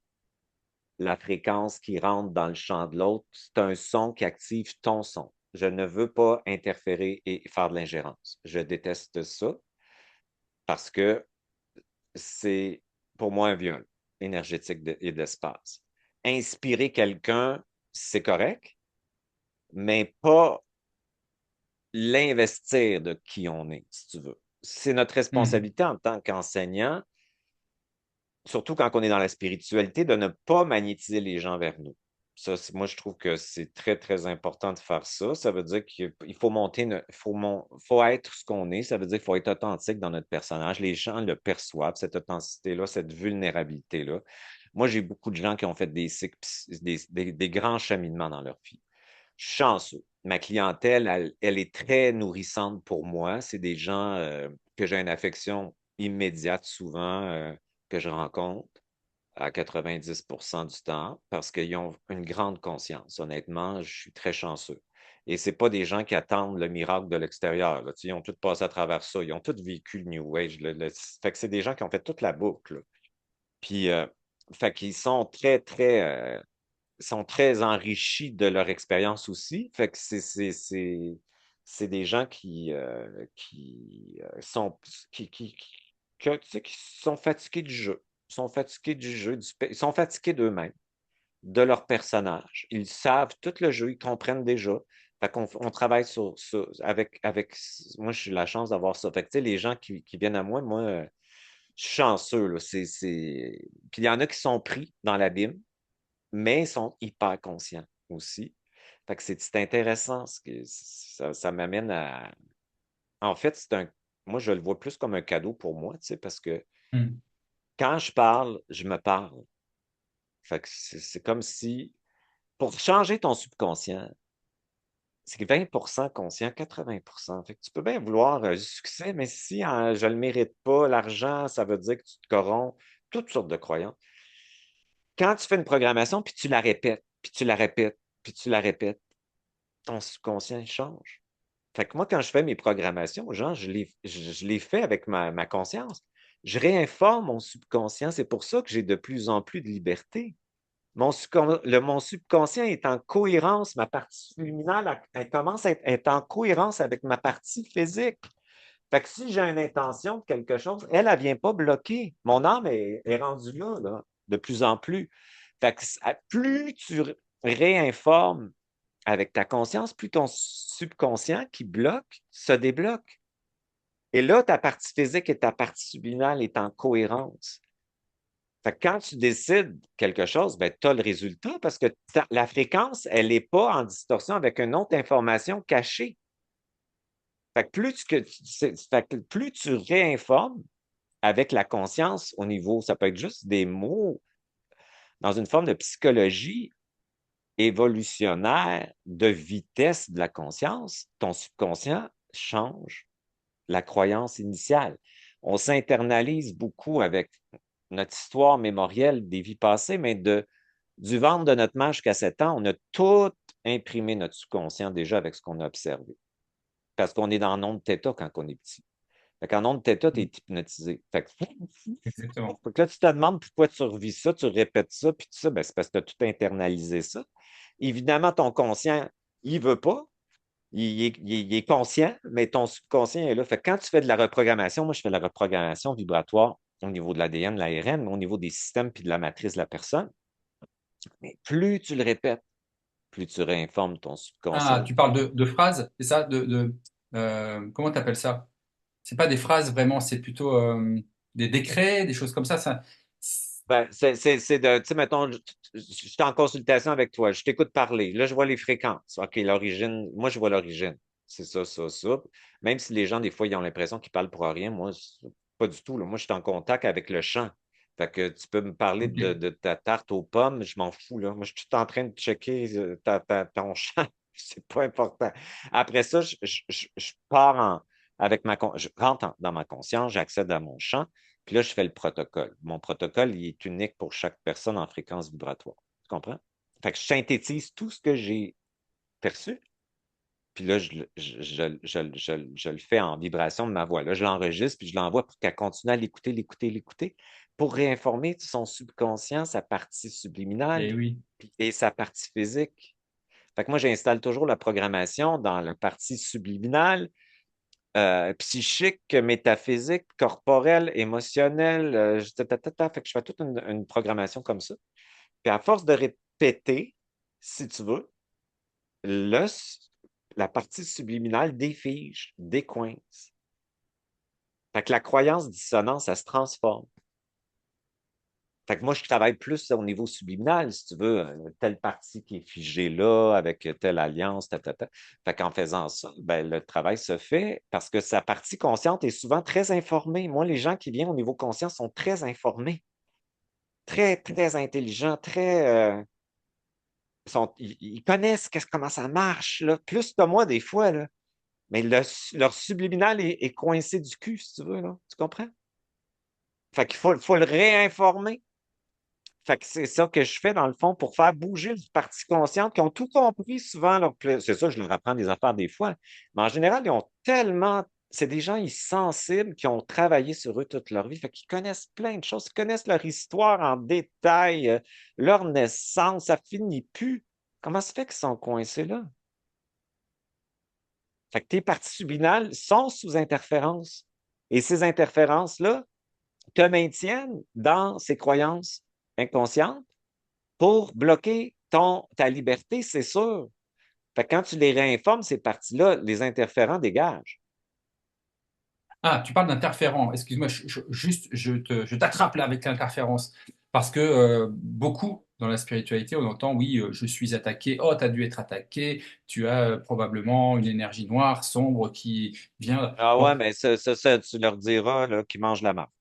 la fréquence qui rentre dans le champ de l'autre. C'est un son qui active ton son. Je ne veux pas interférer et faire de l'ingérence. Je déteste ça parce que c'est pour moi un viol énergétique et d'espace. Inspirer quelqu'un, c'est correct, mais pas l'investir de qui on est, si tu veux. C'est notre Mhm. responsabilité en tant qu'enseignant, surtout quand on est dans la spiritualité, de ne pas magnétiser les gens vers nous. Ça, moi, je trouve que c'est très, très important de faire ça. Ça veut dire qu'il faut monter, faut être ce qu'on est. Ça veut dire qu'il faut être authentique dans notre personnage. Les gens le perçoivent, cette authenticité-là, cette vulnérabilité-là. Moi, j'ai beaucoup de gens qui ont fait des cycles, des grands cheminements dans leur vie. Je suis chanceux. Ma clientèle, elle est très nourrissante pour moi. C'est des gens que j'ai une affection immédiate souvent, que je rencontre à 90% du temps parce qu'ils ont une grande conscience. Honnêtement, je suis très chanceux. Et c'est pas des gens qui attendent le miracle de l'extérieur, là. Tu sais, ils ont tous passé à travers ça. Ils ont tous vécu le New Age. Fait que c'est des gens qui ont fait toute la boucle, là. Puis, fait qu'ils sont sont très enrichis de leur expérience aussi. Fait que c'est des gens qui sont tu sais, qui sont fatigués du jeu. Ils sont fatigués du jeu, ils sont fatigués d'eux-mêmes, de leur personnage. Ils savent tout le jeu, ils comprennent déjà. Fait qu'on on travaille avec. Moi, j'ai la chance d'avoir ça. Fait que, tu sais, les gens qui viennent à moi, je suis chanceux, là. Puis il y en a qui sont pris dans l'abîme, mais ils sont hyper conscients aussi. Fait que c'est intéressant. Ça m'amène à. En fait, moi, je le vois plus comme un cadeau pour moi, tu sais, parce que Mhm. quand je parle, je me parle. Fait que c'est comme si, pour changer ton subconscient, c'est 20% conscient, 80%. Fait que tu peux bien vouloir du succès, mais si je ne le mérite pas, l'argent, ça veut dire que tu te corromps, toutes sortes de croyances. Quand tu fais une programmation, puis tu la répètes, puis tu la répètes, puis tu la répètes, ton subconscient il change. Fait que moi, quand je fais mes programmations aux gens, je les fais avec ma conscience. Je réinforme mon subconscient. C'est pour ça que j'ai de plus en plus de liberté. Mon subconscient est en cohérence. Ma partie subliminale, elle commence à être en cohérence avec ma partie physique. Fait que si j'ai une intention de quelque chose, elle ne vient pas bloquer. Mon âme est rendue là, de plus en plus. Fait que plus tu réinformes avec ta conscience, plus ton subconscient qui bloque se débloque. Et là, ta partie physique et ta partie subliminale est en cohérence. Fait que quand tu décides quelque chose, ben, tu as le résultat parce que la fréquence, elle n'est pas en distorsion avec une autre information cachée. Fait que fait que plus tu réinformes avec la conscience au niveau, ça peut être juste des mots dans une forme de psychologie évolutionnaire de vitesse de la conscience, ton subconscient change la croyance initiale. On s'internalise beaucoup avec notre histoire mémorielle des vies passées, mais du ventre de notre mère jusqu'à 7 ans, on a tout imprimé notre subconscient déjà avec ce qu'on a observé. Parce qu'on est dans le onde θ quand on est petit. Fait qu'en onde θ, tu es hypnotisé. Exactement. Fait que là, tu te demandes pourquoi tu revis ça, tu répètes ça, puis tout ça, ben, c'est parce que tu as tout internalisé ça. Évidemment, ton conscient, il veut pas, il est conscient, mais ton subconscient est là. Fait que quand tu fais de la reprogrammation, moi, je fais de la reprogrammation vibratoire au niveau de l'ADN, de l'ARN, mais au niveau des systèmes puis de la matrice de la personne. Mais plus tu le répètes, plus tu réinformes ton Ah, subconscient. tu parles de phrases, c'est ça? Comment tu appelles ça? C'est pas des phrases vraiment, c'est plutôt des décrets, des choses comme ça. Ben, tu sais, mettons, je suis en consultation avec toi, je t'écoute parler, là, je vois les fréquences. OK, l'origine, moi, je vois l'origine. C'est ça, ça, ça. Même si les gens, des fois, ils ont l'impression qu'ils parlent pour rien, moi, pas du tout, là. Moi, je suis en contact avec le champ. Fait que tu peux me parler Ok. de ta tarte aux pommes, je m'en fous, là. Moi, je suis tout en train de checker ton champ. C'est pas important. Après ça, je pars je rentre dans ma conscience, j'accède à mon champ, puis là, je fais le protocole. Mon protocole, il est unique pour chaque personne en fréquence vibratoire. Tu comprends? Fait que je synthétise tout ce que j'ai perçu, puis là, je le fais en vibration de ma voix. Là, je l'enregistre, puis je l'envoie pour qu'elle continue à l'écouter, l'écouter, l'écouter, pour réinformer son subconscient, sa partie subliminale Et oui. et sa partie physique. Fait que moi, j'installe toujours la programmation dans la partie subliminale, psychique, métaphysique, corporelle, émotionnelle. Fait que je fais toute une programmation comme ça. Puis à force de répéter, si tu veux, le, la partie subliminale défige, décoince. Fait que la croyance dissonante, ça se transforme. Fait que moi, je travaille plus au niveau subliminal, si tu veux, telle partie qui est figée là, avec telle alliance, ta. Fait qu'en faisant ça, ben, le travail se fait parce que sa partie consciente est souvent très informée. Moi, les gens qui viennent au niveau conscient sont très informés, très, très intelligents, ils connaissent comment ça marche, là, plus que moi des fois, là. Mais leur subliminal est coincé du cul, si tu veux, là. Tu comprends? Fait qu'il faut le réinformer. Fait que c'est ça que je fais dans le fond pour faire bouger les parties conscientes qui ont tout compris souvent C'est ça, je leur apprends des affaires des fois. Mais en général, ils ont tellement. C'est des gens sensibles qui ont travaillé sur eux toute leur vie. Fait qu'ils connaissent plein de choses. Ils connaissent leur histoire en détail, leur naissance. Ça finit plus. Comment se fait qu'ils sont coincés là? Fait que tes parties subliminales sont sous interférence. Et ces interférences-là te maintiennent dans ces croyances inconscientes pour bloquer ta liberté, c'est sûr. Fait que quand tu les réinformes, ces parties-là, les interférents dégagent. Ah, tu parles d'interférent. Excuse-moi, juste, je t'attrape là avec l'interférence. Parce que beaucoup dans la spiritualité, on entend, oui, je suis attaqué. Oh, tu as dû être attaqué. Tu as probablement une énergie noire, sombre qui vient. Ah Bon, ouais, mais ça, tu leur diras là, qu'ils mangent la marde.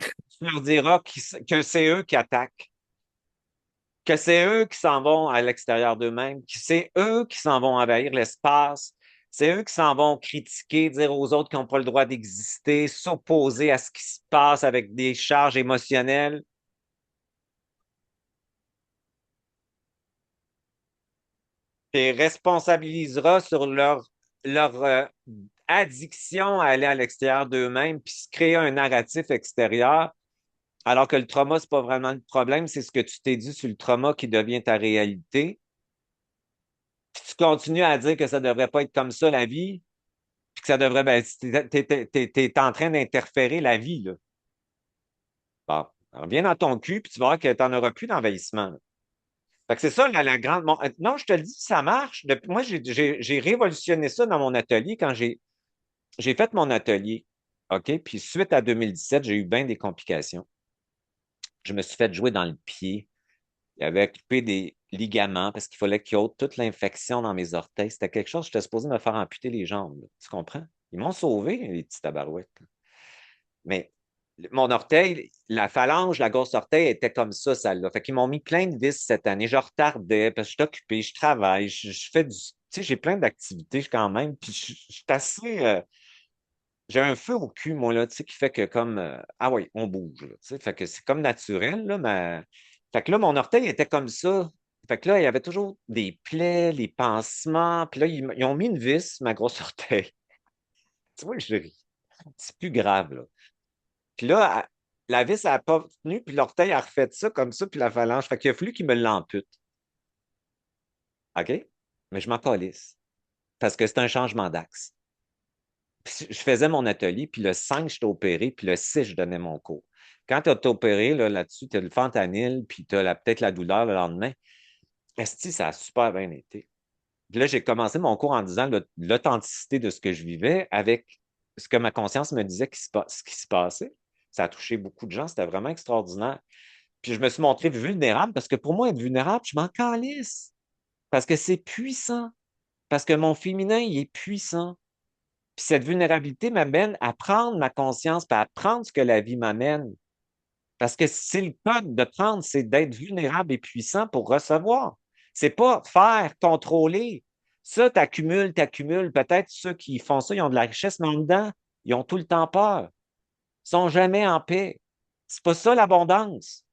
Tu leur diras que c'est eux qui attaquent, que c'est eux qui s'en vont à l'extérieur d'eux-mêmes, que c'est eux qui s'en vont envahir l'espace, c'est eux qui s'en vont critiquer, dire aux autres qu'ils n'ont pas le droit d'exister, s'opposer à ce qui se passe avec des charges émotionnelles. Tu responsabiliseras sur leur addiction à aller à l'extérieur d'eux-mêmes, puis se créer un narratif extérieur, alors que le trauma, c'est pas vraiment le problème, c'est ce que tu t'es dit sur le trauma qui devient ta réalité. Puis tu continues à dire que ça devrait pas être comme ça, la vie, puis que ça devrait, ben, t'es en train d'interférer la vie, là. Bon, reviens dans ton cul, puis tu vas voir que t'en auras plus d'envahissement, là. Fait que c'est ça, la grande. Non, je te le dis, ça marche. Moi, j'ai révolutionné ça dans mon atelier quand j'ai fait mon atelier. OK? Puis suite à 2017, j'ai eu bien des complications. Je me suis fait jouer dans le pied. Il avait occupé des ligaments parce qu'il fallait qu'il ôte toute l'infection dans mes orteils. C'était quelque chose, j'étais supposé me faire amputer les jambes, là. Tu comprends? Ils m'ont sauvé, les petits tabarouettes, là. Mais mon orteil, la phalange, la grosse orteil était comme ça là. Fait qu'ils m'ont mis plein de vis cette année. Je retardais parce que je suis occupé, je travaille, je fais du. Tu sais, j'ai plein d'activités quand même. Puis je suis assez. J'ai un feu au cul, moi, là, tu sais, qui fait que comme. Ah oui, on bouge, là, tu sais. Fait que c'est comme naturel, là, mais. Fait que là, mon orteil était comme ça. Fait que là, il y avait toujours des plaies, les pansements. Puis là, ils ont mis une vis, ma grosse orteil. Tu vois, je ris. C'est plus grave, là. Puis là, la vis, elle n'a pas tenu, puis l'orteil a refait ça comme ça, puis la phalange. Fait qu'il a fallu qu'il me l'ampute. OK? Mais je m'en calisse. Parce que c'est un changement d'axe. Puis je faisais mon atelier, puis le 5, j'étais opéré, puis le 6, je donnais mon cours. Quand tu as opéré, là-dessus, tu as le fentanyl, puis tu as peut-être la douleur le lendemain. Esti, ça a super bien été. Puis là, j'ai commencé mon cours en disant l'authenticité de ce que je vivais avec ce que ma conscience me disait ce qui se passait. Ça a touché beaucoup de gens, c'était vraiment extraordinaire. Puis je me suis montré vulnérable parce que pour moi, être vulnérable, je m'en calisse. Parce que c'est puissant. Parce que mon féminin, il est puissant. Puis cette vulnérabilité m'amène à prendre ma conscience, puis à prendre ce que la vie m'amène. Parce que c'est le code de prendre, c'est d'être vulnérable et puissant pour recevoir. C'est pas faire, contrôler. Ça, t'accumules, t'accumules. Peut-être ceux qui font ça, ils ont de la richesse, mais en dedans, ils ont tout le temps peur. Ils sont jamais en paix. C'est pas ça l'abondance.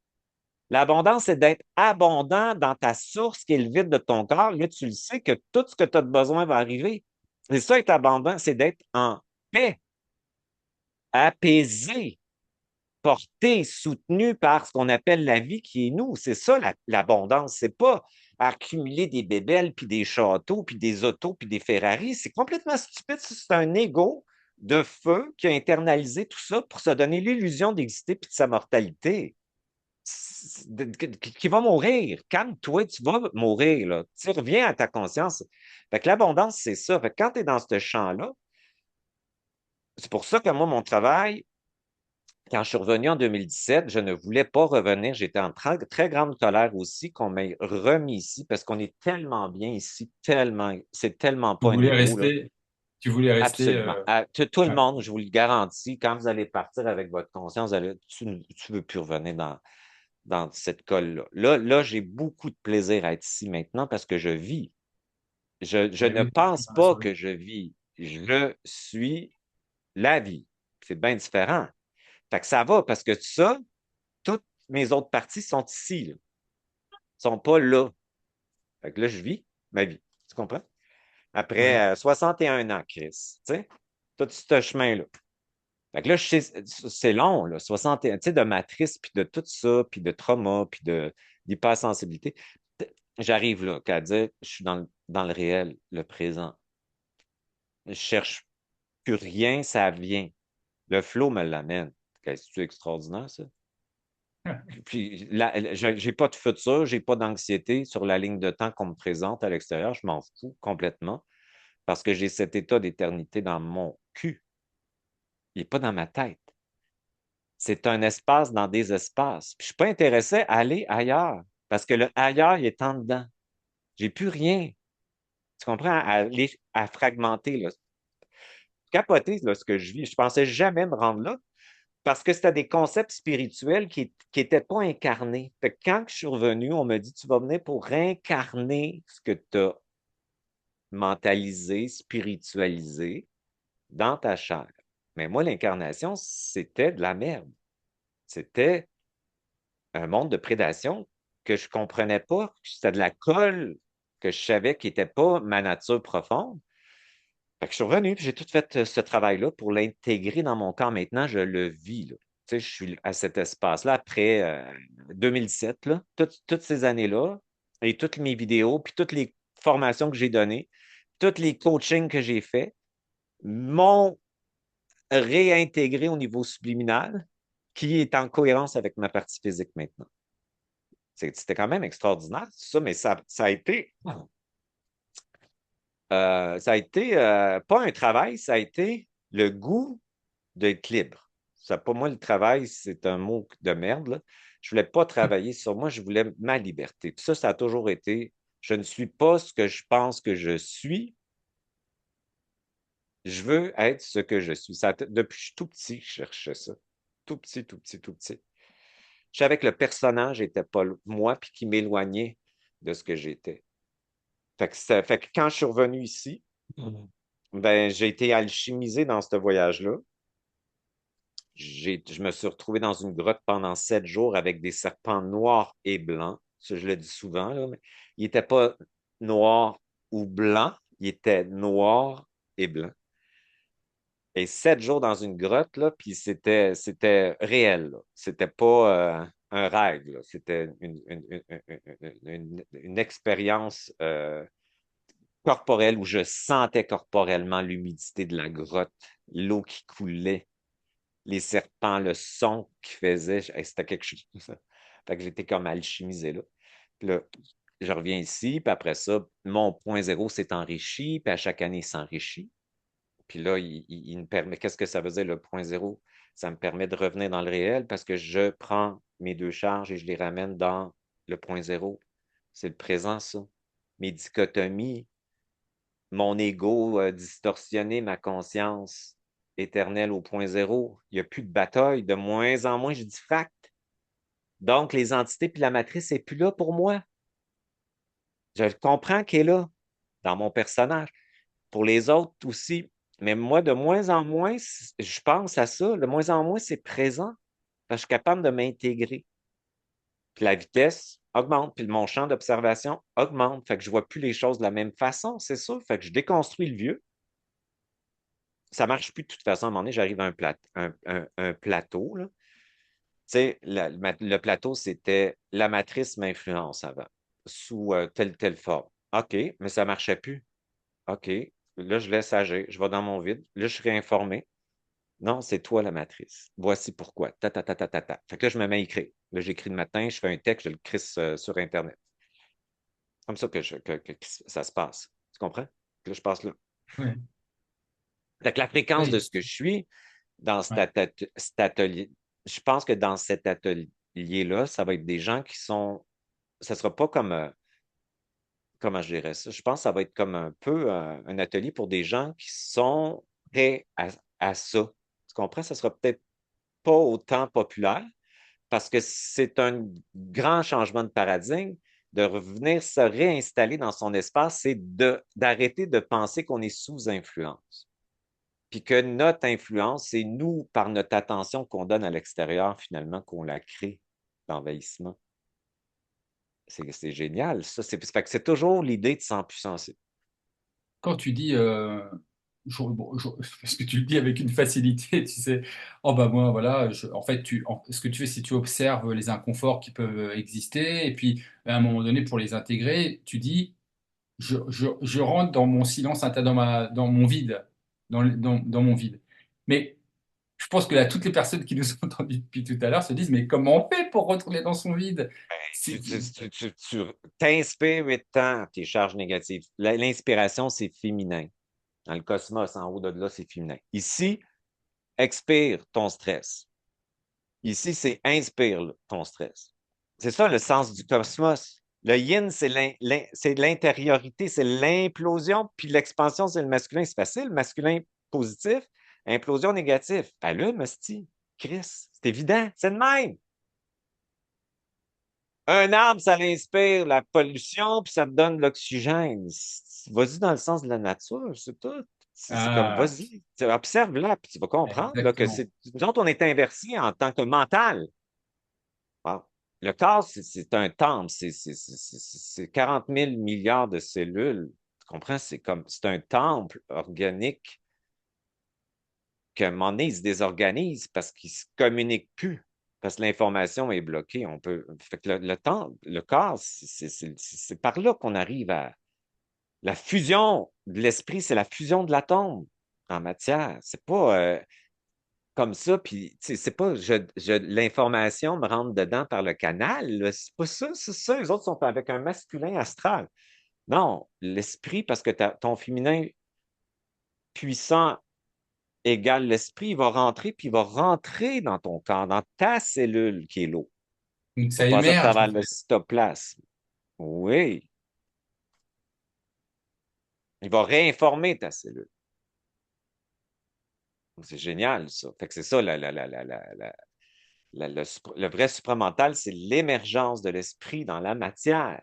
L'abondance, c'est d'être abondant dans ta source qui est le vide de ton corps. Là, tu le sais que tout ce que tu as de besoin va arriver. C'est ça, être abondant, c'est d'être en paix, apaisé, porté, soutenu par ce qu'on appelle la vie qui est nous. C'est ça, l'abondance. C'est pas accumuler des bébelles, puis des châteaux, puis des autos, puis des Ferrari. C'est complètement stupide. C'est un ego de feu qui a internalisé tout ça pour se donner l'illusion d'exister puis de sa mortalité. Qui va mourir. Calme-toi, tu vas mourir, là. Tu reviens à ta conscience. Fait que l'abondance, c'est ça. Fait que quand tu es dans ce champ-là, c'est pour ça que moi, mon travail, quand je suis revenu en 2017, je ne voulais pas revenir. J'étais en très, très grande colère aussi qu'on m'ait remis ici parce qu'on est tellement bien ici, tellement, c'est tellement Tu pas un voulais ego, là. rester, tu voulais rester. Absolument. Tout le Ouais. monde, je vous le garantis, quand vous allez partir avec votre conscience, tu ne veux plus revenir dans cette colle-là. Là, j'ai beaucoup de plaisir à être ici maintenant parce que je vis. Je Eh ne oui, pense ça m'a pas rassuré. que je vis. Je suis la vie. C'est bien différent. Fait que ça va parce que ça, toutes mes autres parties sont ici, là. Sont pas là. Fait que là, je vis ma vie. Tu comprends? Oui. Après 61 ans, Chris. Tu sais, tout ce chemin-là. Fait que là, c'est long, là, 61, tu sais, de matrice, puis de tout ça, puis de trauma, puis d'hypersensibilité. J'arrive là, qu'à dire, je suis dans le réel, le présent. Je cherche plus rien, ça vient. Le flow me l'amène. C'est extraordinaire, ça. Puis là, j'ai pas de futur, j'ai pas d'anxiété sur la ligne de temps qu'on me présente à l'extérieur. Je m'en fous complètement parce que j'ai cet état d'éternité dans mon cul. Il n'est pas dans ma tête. C'est un espace dans des espaces. Puis je suis pas intéressé à aller ailleurs parce que le ailleurs, il est en dedans. J'ai plus rien. Tu comprends? À fragmenter, là. Capoter, là, ce que je vis. Je pensais jamais me rendre là parce que c'était des concepts spirituels qui étaient pas incarnés. Fait que quand je suis revenu, on me dit, tu vas venir pour réincarner ce que tu as mentalisé, spiritualisé dans ta chair. Mais moi, l'incarnation, c'était de la merde. C'était un monde de prédation que je comprenais pas. C'était de la colle que je savais qui n'était pas ma nature profonde. Fait que je suis revenu, puis j'ai tout fait ce travail-là pour l'intégrer dans mon corps. Maintenant, je le vis, là. Tu sais, je suis à cet espace-là après 2017, là, toutes ces années-là, et toutes mes vidéos, puis toutes les formations que j'ai données, tous les coachings que j'ai faits, m'ont réintégré au niveau subliminal, qui est en cohérence avec ma partie physique maintenant. C'était quand même extraordinaire, ça, mais ça a été pas un travail, ça a été le goût d'être libre. Ça, pour moi, le travail, c'est un mot de merde, là. Je voulais pas travailler sur moi, je voulais ma liberté. Puis ça a toujours été, je ne suis pas ce que je pense que je suis, je veux être ce que je suis. Depuis que je suis tout petit, je cherchais ça. Tout petit, tout petit, tout petit. Je savais que le personnage n'était pas moi, puis qui m'éloignait de ce que j'étais. Fait que quand je suis revenu ici, ben, j'ai été alchimisé dans ce voyage-là. Je me suis retrouvé dans une grotte pendant 7 jours avec des serpents noirs et blancs. Ça, je le dis souvent, là, mais il n'était pas noir ou blanc, il était noir et blanc. Et 7 jours dans une grotte, là, puis c'était réel, là. C'était pas un rêve, là. C'était une expérience corporelle où je sentais corporellement l'humidité de la grotte, l'eau qui coulait, les serpents, le son qu'ils faisaient. Hey, c'était quelque chose. Fait que j'étais comme alchimisé là. Puis là, je reviens ici, puis après ça, mon point zéro s'est enrichi, puis à chaque année, il s'enrichit. Puis là, il me permet, qu'est-ce que ça faisait le point zéro? Ça me permet de revenir dans le réel parce que je prends mes deux charges et je les ramène dans le point zéro. C'est le présent, ça. Mes dichotomies, mon ego distorsionné, ma conscience éternelle au point zéro. Il n'y a plus de bataille. De moins en moins, je diffracte. Donc, les entités puis la matrice n'est plus là pour moi. Je comprends qu'elle est là dans mon personnage. Pour les autres aussi. Mais moi, de moins en moins, je pense à ça. De moins en moins, c'est présent. Parce que je suis capable de m'intégrer. Puis la vitesse augmente, puis mon champ d'observation augmente. Fait que je ne vois plus les choses de la même façon, c'est ça. Fait que je déconstruis le vieux. Ça ne marche plus de toute façon. À un moment donné, j'arrive à un plateau. Là. Tu sais, le plateau, c'était la matrice m'influence avant, sous telle forme. OK, mais ça ne marchait plus. OK, là, je laisse agir. Je vais dans mon vide. Là, je suis réinformé. Non, c'est toi la matrice. Voici pourquoi. Ta, ta, ta, ta, ta, ta. Fait que là, je me mets à écrire. Là, j'écris le matin, je fais un texte, je le crisse sur Internet. Comme ça que ça se passe. Tu comprends? Puis là, je passe là. Ouais. Fait que la fréquence de Oui, ce que je suis dans ouais. cet atelier, je pense que dans cet atelier-là, ça va être des gens qui sont. Ça sera pas comme. Comment je dirais ça? Je pense que ça va être comme un peu un atelier pour des gens qui sont prêts à ça. Tu comprends? Ça sera peut-être pas autant populaire parce que c'est un grand changement de paradigme de revenir se réinstaller dans son espace, c'est d'arrêter de penser qu'on est sous influence. Puis que notre influence, c'est nous, par notre attention qu'on donne à l'extérieur, finalement, qu'on la crée, l'envahissement. C'est génial, ça. Fait que c'est toujours l'idée de s'empuissancer. Quand tu dis, parce que tu le dis avec une facilité, tu sais, oh bah moi voilà, en fait, ce que tu fais, c'est que tu observes les inconforts qui peuvent exister, et puis à un moment donné, pour les intégrer, tu dis, je rentre dans mon silence, dans mon vide, dans mon vide. Mais je pense que là, toutes les personnes qui nous ont entendus depuis tout à l'heure se disent, mais comment on fait pour retourner dans son vide? Tu, C'est- tu, tu, tu t'inspires 8 ans tes charges négatives. L'inspiration, c'est féminin. Dans le cosmos, en haut de là, c'est féminin. Ici, expire ton stress. Ici, c'est inspire ton stress. C'est ça le sens du cosmos. Le yin, c'est l'intériorité, c'est l'implosion, puis l'expansion, c'est le masculin. C'est facile, masculin positif, implosion négatif. Allume, hostie, Chris, c'est évident, c'est le même. Un arbre, ça inspire la pollution, puis ça te donne l'oxygène. Vas-y dans le sens de la nature, c'est tout. C'est comme, Ah, vas-y, observe-là, puis tu vas comprendre là, que exactement. c'est. Nous autres, on est inversés en tant que mental. Bon. Le corps, c'est un temple, c'est 40 000 milliards de cellules. Tu comprends? C'est un temple organique qu'à un moment donné, il se désorganise parce qu'il ne se communique plus, parce que l'information est bloquée. Fait que le corps, c'est par là qu'on arrive à. La fusion de l'esprit, c'est la fusion de l'atome en matière. C'est pas comme ça, puis c'est pas l'information me rentre dedans par le canal. Là. C'est pas ça, c'est ça. Les autres sont avec un masculin astral. Non, l'esprit, parce que ton féminin puissant égale l'esprit, il va rentrer, puis il va rentrer dans ton corps, dans ta cellule qui est l'eau. Donc Il va ça passer à émerge travers en le fait. cytoplasme. Oui, il va réinformer ta cellule. C'est génial, ça. Fait que c'est ça, le vrai supramental, c'est l'émergence de l'esprit dans la matière.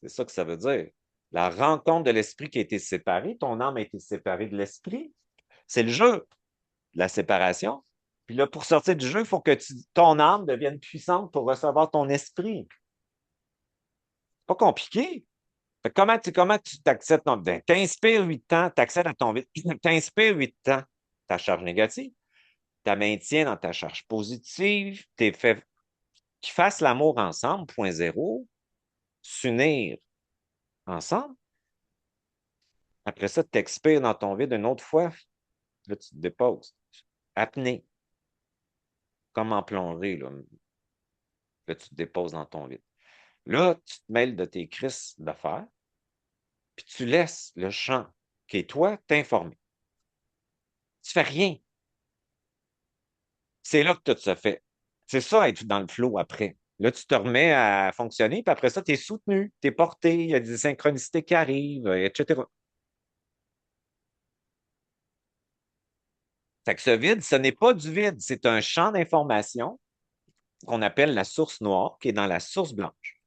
C'est ça que ça veut dire. La rencontre de l'esprit qui a été séparé, ton âme a été séparée de l'esprit. C'est le jeu, la séparation. Puis là, pour sortir du jeu, il faut que ton âme devienne puissante pour recevoir ton esprit. C'est pas compliqué. Fait que comment tu t'acceptes? T'inspires 8 ans, t'accèdes à ton vide. T'inspires 8 ans, ta charge négative. Tu maintiens dans ta charge positive. T'es fait qu'ils fassent l'amour ensemble, point zéro, s'unir ensemble. Après ça, tu expires dans ton vide une autre fois. Là, tu te déposes. Apnée, comme en plongée. Là, tu te déposes dans ton vide. Là, tu te mêles de tes crises d'affaires, puis tu laisses le champ qui est toi t'informer. Tu fais rien. C'est là que tout se fait. C'est ça, être dans le flow après. Là, tu te remets à fonctionner, puis après ça, tu es soutenu, tu es porté, il y a des synchronicités qui arrivent, etc. Fait que ce vide, ce n'est pas du vide, c'est un champ d'information qu'on appelle la source noire, qui est dans la source blanche,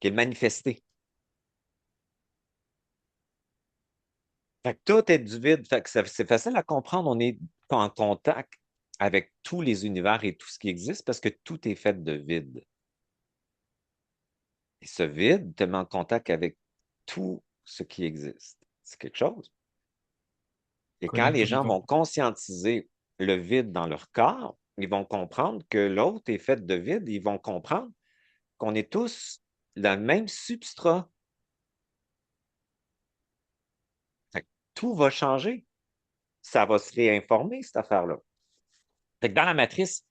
qui est manifestée. Fait que tout est du vide. Fait que c'est facile à comprendre. On est en contact avec tous les univers et tout ce qui existe parce que tout est fait de vide. Et ce vide te met en contact avec tout ce qui existe. C'est quelque chose. Et quand Connecte les au gens vivant. vont conscientiser le vide dans leur corps, ils vont comprendre que l'autre est fait de vide. Ils vont comprendre qu'on est tous dans le même substrat. Fait que tout va changer. Ça va se réinformer, cette affaire-là. Fait que dans la matrice,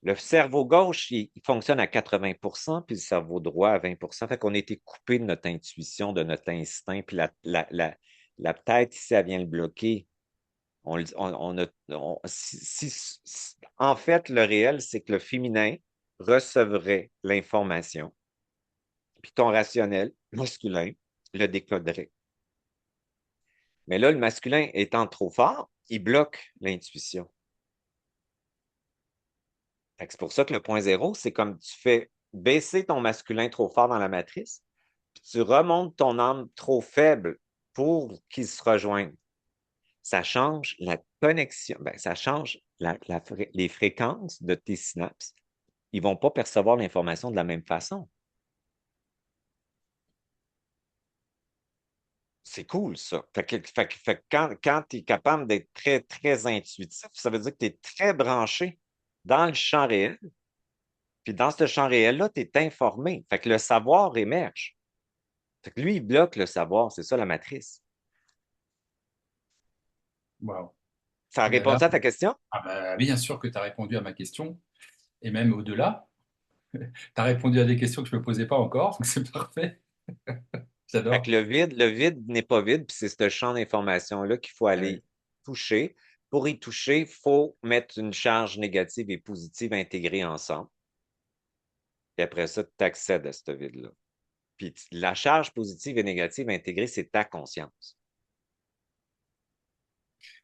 le cerveau gauche, il fonctionne à 80%, puis le cerveau droit à 20%. Fait qu'on a été coupé de notre intuition, de notre instinct, puis la tête, si elle vient le bloquer, en fait, le réel, c'est que le féminin recevrait l'information, puis ton rationnel masculin le décoderait. Mais là, le masculin étant trop fort, il bloque l'intuition. C'est pour ça que le point zéro, c'est comme tu fais baisser ton masculin trop fort dans la matrice, puis tu remontes ton âme trop faible pour qu'ils se rejoignent. Ça change la connexion, ben, ça change les fréquences de tes synapses. Ils ne vont pas percevoir l'information de la même façon. C'est cool, ça. Fait que quand tu es capable d'être très, très intuitif, ça veut dire que tu es très branché dans le champ réel. Puis dans ce champ réel-là, tu es informé. Fait que le savoir émerge. Fait que lui, il bloque le savoir. C'est ça la matrice. Waouh. Ça Oh là répond là. à ta question? Ah bah, bien sûr que tu as répondu à ma question, et même au-delà. Tu as répondu à des questions que je ne me posais pas encore, donc c'est parfait. Fait que J'adore. le vide n'est pas vide, puis c'est ce champ d'information-là qu'il faut Ah oui. aller toucher. Pour y toucher, il faut mettre une charge négative et positive intégrée ensemble. Puis après ça, tu accèdes à ce vide-là. Puis la charge positive et négative intégrée, c'est ta conscience.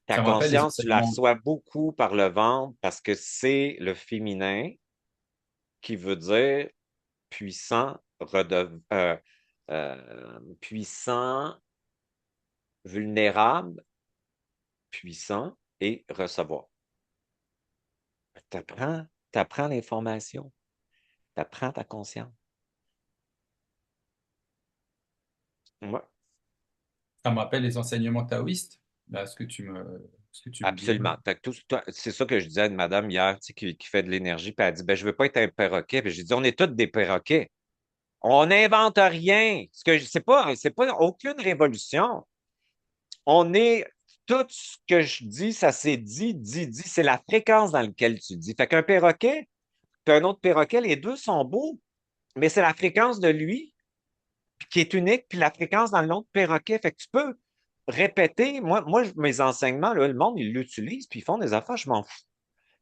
Ta Ça me rappelle les conscience, tu la enseignements. reçois beaucoup par le ventre parce que c'est le féminin qui veut dire puissant, puissant, vulnérable, puissant et recevoir. Tu apprends l'information, tu apprends ta conscience. Ouais, Ça me rappelle les enseignements taoïstes, là, ce que tu me dis. absolument. Fait que c'est ça que je disais à une madame hier, tu sais, qui fait de l'énergie, puis elle dit, ben, je veux pas être un perroquet. Puis j'ai dit, on est tous des perroquets. On n'invente rien. C'est pas aucune révolution. On est, tout ce que je dis, ça s'est dit. C'est la fréquence dans laquelle tu dis. Fait qu'un perroquet, puis un autre perroquet, les deux sont beaux, mais c'est la fréquence de lui qui est unique, puis la fréquence dans l'autre perroquet. Fait que tu peux répéter. Moi mes enseignements, là, le monde, ils l'utilisent, puis ils font des affaires, je m'en fous.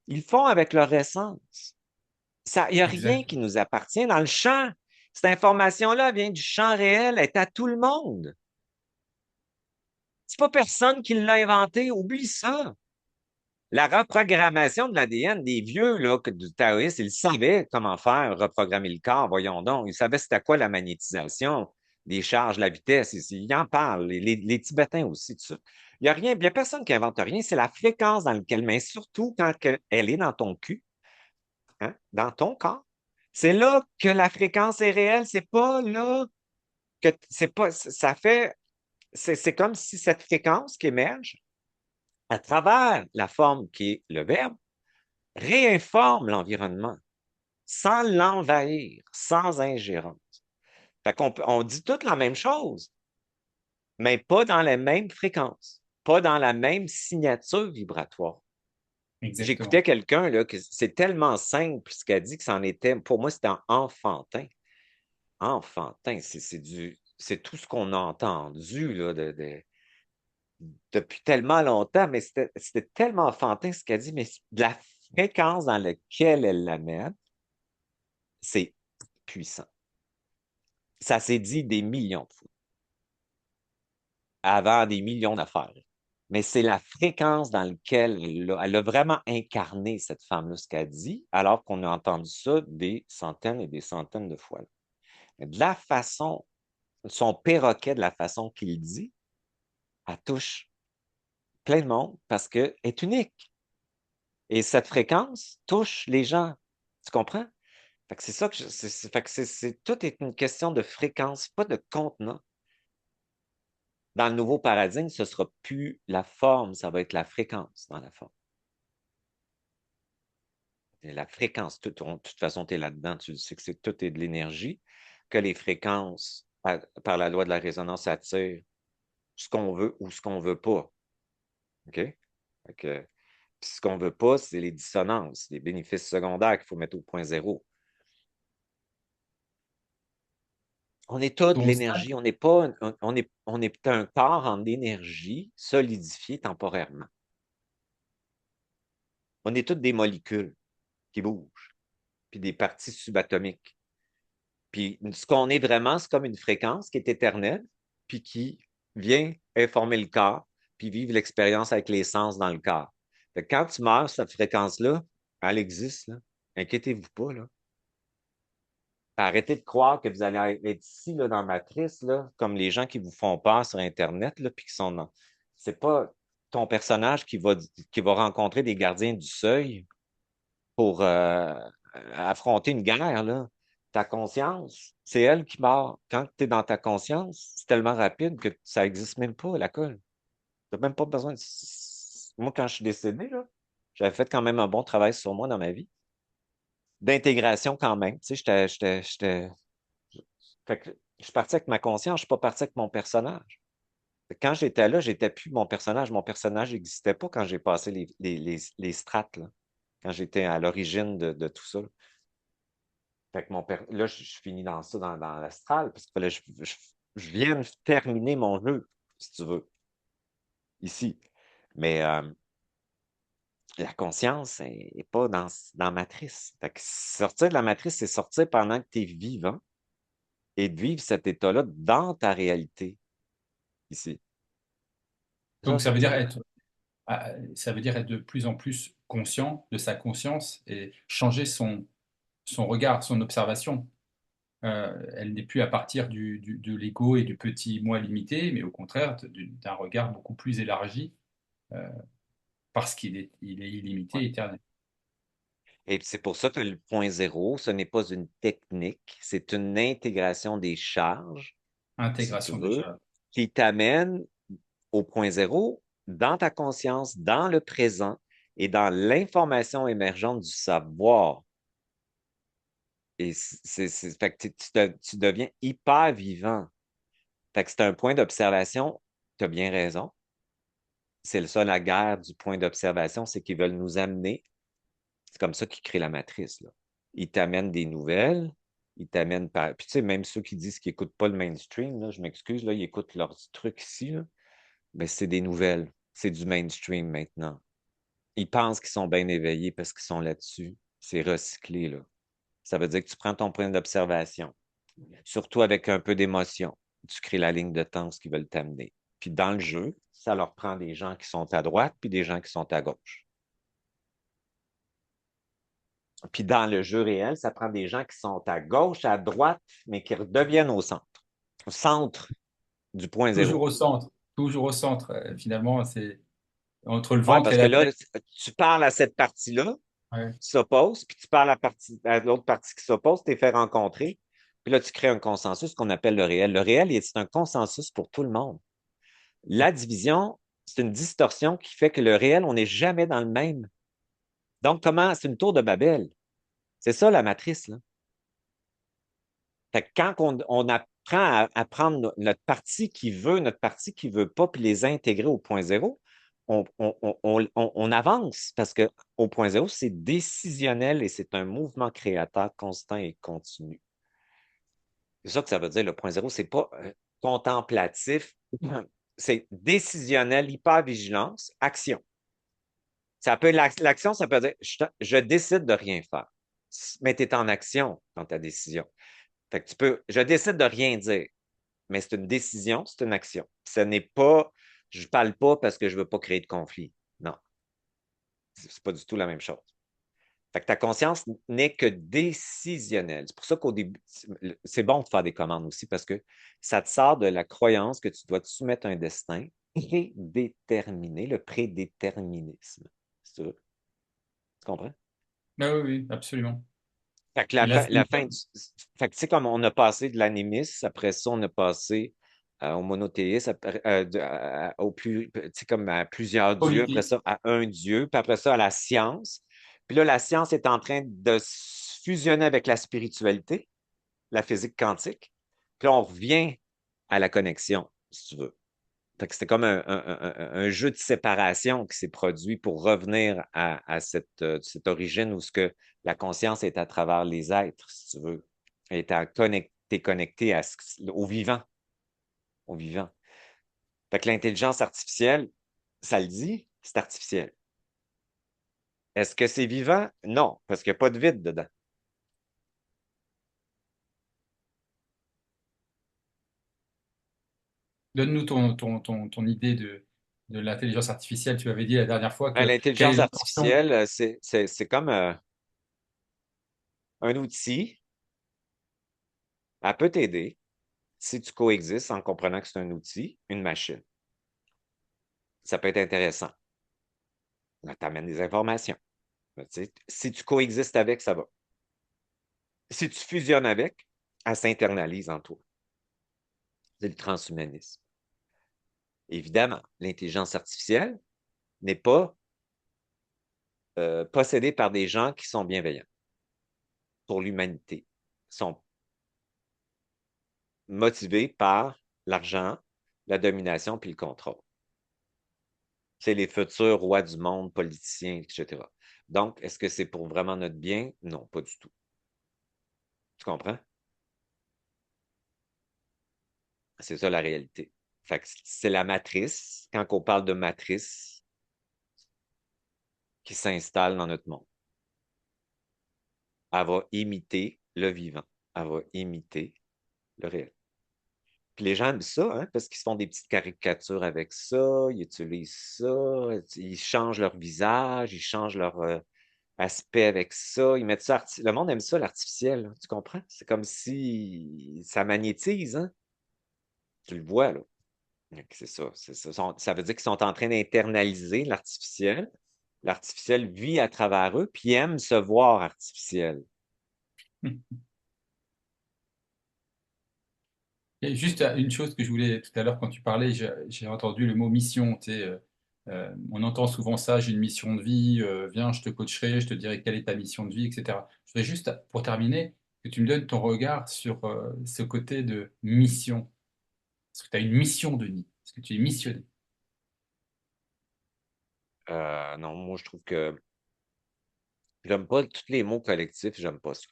Ils le font avec leur essence. Il n'y a rien Exact. qui nous appartient dans le champ. Cette information-là vient du champ réel, elle est à tout le monde. C'est pas personne qui l'a inventé, oublie ça. La reprogrammation de l'ADN des vieux là, du taoïsme, ils savaient comment faire reprogrammer le corps, voyons donc. Ils savaient c'était quoi la magnétisation, les charges, la vitesse. Ils en parlent, les Tibétains aussi, tout ça. Il n'y a personne qui invente rien, c'est la fréquence dans laquelle, mais surtout quand elle est dans ton cul, hein, dans ton corps. C'est là que la fréquence est réelle, c'est pas là que c'est pas ça fait c'est comme si cette fréquence qui émerge à travers la forme qui est le verbe réinforme l'environnement sans l'envahir, sans ingérence. Fait qu'on on dit toute la même chose, mais pas dans les mêmes fréquences, pas dans la même signature vibratoire. J'écoutais Exactement. quelqu'un, là, que c'est tellement simple ce qu'elle dit que c'en était, pour moi, c'était enfantin. Enfantin, c'est tout ce qu'on a entendu là, depuis tellement longtemps, mais c'était tellement enfantin ce qu'elle dit, mais de la fréquence dans laquelle elle la met, c'est puissant. Ça s'est dit des millions de fois, avant des millions d'affaires. Mais c'est la fréquence dans laquelle elle a vraiment incarné cette femme-là, ce qu'elle dit, alors qu'on a entendu ça des centaines et des centaines de fois. Mais de la façon, son perroquet, de la façon qu'il dit, elle touche plein de monde parce qu'elle est unique. Et cette fréquence touche les gens. Tu comprends? Fait que c'est ça que fait que tout est une question de fréquence, pas de contenant. Dans le nouveau paradigme, ce sera plus la forme, ça va être la fréquence dans la forme. Et la fréquence, de toute façon, tu es là-dedans, tu sais que tout est de l'énergie, que les fréquences, par la loi de la résonance, attirent ce qu'on veut ou ce qu'on veut pas. OK? Fait que, puis ce qu'on veut pas, c'est les dissonances, les bénéfices secondaires qu'il faut mettre au point zéro. On est tout de Ton stade, l'énergie, on n'est pas on est un corps en énergie solidifié temporairement. On est toutes des molécules qui bougent, puis des parties subatomiques. Puis ce qu'on est vraiment, c'est comme une fréquence qui est éternelle, puis qui vient informer le corps, puis vivre l'expérience avec les sens dans le corps. Fait que quand tu meurs, cette fréquence-là, elle existe, là. Inquiétez-vous pas, là. Arrêtez de croire que vous allez être ici, là, dans la matrice, là, comme les gens qui vous font peur sur Internet, là, puis qui sont dans... C'est pas ton personnage qui va rencontrer des gardiens du seuil pour affronter une guerre, là. Ta conscience, c'est elle qui meurt. Quand tu es dans ta conscience, c'est tellement rapide que ça n'existe même pas, la colle. Tu n'as même pas besoin de... Moi, quand je suis décédé, là, j'avais fait quand même un bon travail sur moi dans ma vie. D'intégration quand même. Tu sais, fait que je suis parti avec ma conscience, je suis pas parti avec mon personnage. Quand j'étais là, j'étais plus mon personnage. Mon personnage n'existait pas quand j'ai passé les strates, là, quand j'étais à l'origine de tout ça. Fait que là, je finis dans ça, dans l'astral, parce qu'il fallait que je vienne terminer mon jeu, si tu veux, ici. Mais la conscience n'est pas dans Matrice. Fait que sortir de la matrice, c'est sortir pendant que tu es vivant et de vivre cet état-là dans ta réalité, ici. C'est donc ça que ça veut dire. ça veut dire être de plus en plus conscient de sa conscience et changer son regard, son observation. Elle n'est plus à partir de l'ego et du petit moi limité, mais au contraire d'un regard beaucoup plus élargi, euh, parce il est Ouais. illimité, éternel. Et c'est pour ça que le point zéro, ce n'est pas une technique, c'est une intégration des charges, si tu Intégration veux, déjà. qui t'amène au point zéro dans ta conscience, dans le présent et dans l'information émergente du savoir. Et fait que tu deviens hyper vivant. Fait que c'est un point d'observation. Tu as bien raison. C'est ça la guerre du point d'observation, c'est qu'ils veulent nous amener. C'est comme ça qu'ils créent la matrice, là. Ils t'amènent des nouvelles, ils t'amènent par. Puis tu sais, même ceux qui disent qu'ils n'écoutent pas le mainstream, là, je m'excuse, là, ils écoutent leurs trucs ici, là. Mais c'est des nouvelles. C'est du mainstream maintenant. Ils pensent qu'ils sont bien éveillés parce qu'ils sont là-dessus. C'est recyclé, là. Ça veut dire que tu prends ton point d'observation, surtout avec un peu d'émotion. Tu crées la ligne de temps où ils veulent t'amener. Puis dans le jeu, ça leur prend des gens qui sont à droite puis des gens qui sont à gauche. Puis dans le jeu réel, ça prend des gens qui sont à gauche, à droite, mais qui redeviennent au centre du point Toujours zéro. au centre, toujours au centre. Finalement, c'est entre le Oui, ventre et parce que la là, tête. tu parles à cette partie-là, Ouais. qui s'oppose, puis tu parles à l'autre partie qui s'oppose, tu les fais rencontrer, puis là, tu crées un consensus qu'on appelle le réel. Le réel, c'est un consensus pour tout le monde. La division, c'est une distorsion qui fait que le réel, on n'est jamais dans le même. Donc, comment? C'est une tour de Babel. C'est ça la matrice, là. Fait que quand on apprend à prendre notre partie qui veut, notre partie qui veut pas, puis les intégrer au point zéro, on avance parce que au point zéro, c'est décisionnel et c'est un mouvement créateur constant et continu. C'est ça que ça veut dire, le point zéro, c'est pas contemplatif, c'est décisionnel, hypervigilance, action. Ça peut l'action, ça peut dire je décide de rien faire. Mais tu es en action dans ta décision. Fait que je décide de rien dire, mais c'est une décision, c'est une action. Ce n'est pas Je parle pas parce que je veux pas créer de conflit. Non, c'est pas du tout la même chose. Fait que ta conscience n'est que décisionnelle. C'est pour ça qu'au début, c'est bon de faire des commandes aussi parce que ça te sort de la croyance que tu dois te soumettre à un destin prédéterminé, le prédéterminisme. Si tu veux. Tu comprends? Ah oui, oui, absolument. Fait que Et là, la fin fait que tu sais, comme on a passé de l'animisme, après ça, on a passé au monothéisme, au plus, tu sais, comme à plusieurs dieux, après politique. ça, à un dieu, puis après ça, à la science. Puis là, la science est en train de se fusionner avec la spiritualité, la physique quantique. Puis là, on revient à la connexion, si tu veux. Fait que c'était comme un jeu de séparation qui s'est produit pour revenir à cette origine où ce que la conscience est à travers les êtres, si tu veux, est à connecté, connecté au vivant, au vivant. Fait que l'intelligence artificielle, ça le dit, c'est artificiel. Est-ce que c'est vivant? Non, parce qu'il n'y a pas de vide dedans. Donne-nous ton idée de l'intelligence artificielle. Tu avais dit la dernière fois que quelle est L'intelligence l'intention? artificielle, c'est comme un outil. Elle peut t'aider si tu coexistes en comprenant que c'est un outil, une machine. Ça peut être intéressant. Ça t'amène des informations. Mais tu sais, si tu coexistes avec, ça va. Si tu fusionnes avec, elle s'internalise en toi. C'est le transhumanisme. Évidemment, l'intelligence artificielle n'est pas possédée par des gens qui sont bienveillants pour l'humanité. Ils sont motivés par l'argent, la domination puis le contrôle. C'est les futurs rois du monde, politiciens, etc. Donc, est-ce que c'est pour vraiment notre bien? Non, pas du tout. Tu comprends? C'est ça la réalité. Fait que c'est la matrice, quand on parle de matrice, qui s'installe dans notre monde. Elle va imiter le vivant. Elle va imiter le réel. Puis les gens aiment ça, hein, parce qu'ils se font des petites caricatures avec ça, ils utilisent ça, ils changent leur visage, ils changent leur aspect avec ça, ils mettent ça. Le monde aime ça, l'artificiel, hein, tu comprends? C'est comme si ça magnétise, hein? Tu le vois, là. C'est ça, c'est ça. Ça veut dire qu'ils sont en train d'internaliser l'artificiel. L'artificiel vit à travers eux, puis aime se voir artificiel. Et juste une chose que je voulais tout à l'heure quand tu parlais, j'ai entendu le mot mission. Tu sais, on entend souvent ça, j'ai une mission de vie, viens, je te coacherai, je te dirai quelle est ta mission de vie, etc. Je voudrais juste, pour terminer, que tu me donnes ton regard sur ce côté de mission. Est-ce que tu as une mission, Denis? Est-ce que tu es missionné? Non, moi, je trouve que j'aime pas tous les mots collectifs, j'aime pas ça.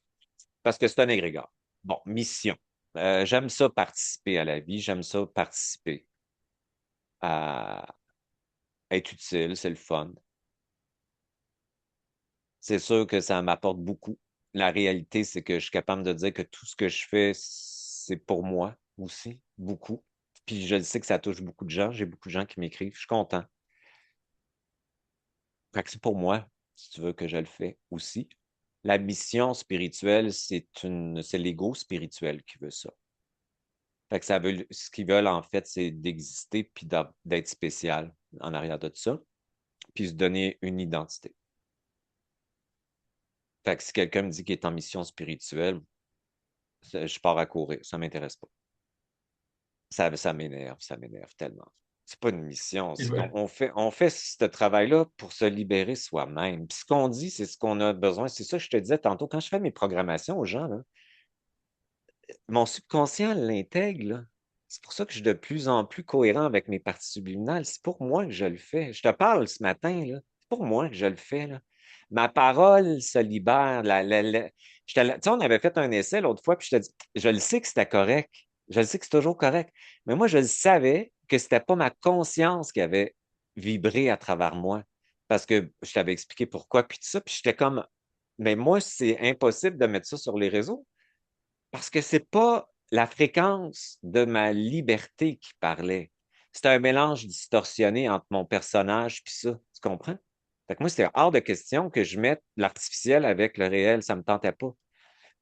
Parce que c'est un égrégore. Bon, mission. J'aime ça participer à la vie, j'aime ça participer à être utile, c'est le fun. C'est sûr que ça m'apporte beaucoup. La réalité, c'est que je suis capable de dire que tout ce que je fais, c'est pour moi aussi, beaucoup. Puis je le sais que ça touche beaucoup de gens. J'ai beaucoup de gens qui m'écrivent. Je suis content. Fait que c'est pour moi, si tu veux, que je le fais aussi. La mission spirituelle, c'est l'ego spirituel qui veut ça. Fait que ça veut, ce qu'ils veulent, en fait, c'est d'exister puis d'être spécial en arrière de ça, puis se donner une identité. Fait que si quelqu'un me dit qu'il est en mission spirituelle, je pars à courir. Ça m'intéresse pas. Ça m'énerve tellement. C'est pas une mission. Et voilà. On fait ce travail-là pour se libérer soi-même. Puis ce qu'on dit, c'est ce qu'on a besoin. C'est ça que je te disais tantôt. Quand je fais mes programmations aux gens, là, mon subconscient l'intègre, là. C'est pour ça que je suis de plus en plus cohérent avec mes parties subliminales. C'est pour moi que je le fais. Je te parle ce matin, là. C'est pour moi que je le fais, là. Ma parole se libère. Tu sais, on avait fait un essai l'autre fois, puis je te dis, je le sais que c'était correct. Je le sais que c'est toujours correct. Mais moi, je le savais que c'était pas ma conscience qui avait vibré à travers moi. Parce que je t'avais expliqué pourquoi, puis tout ça. Puis j'étais comme, mais moi, c'est impossible de mettre ça sur les réseaux. Parce que c'est pas la fréquence de ma liberté qui parlait. c'était un mélange distorsionné entre mon personnage puis ça. Tu comprends? Fait que moi, c'était hors de question que je mette l'artificiel avec le réel. Ça me tentait pas.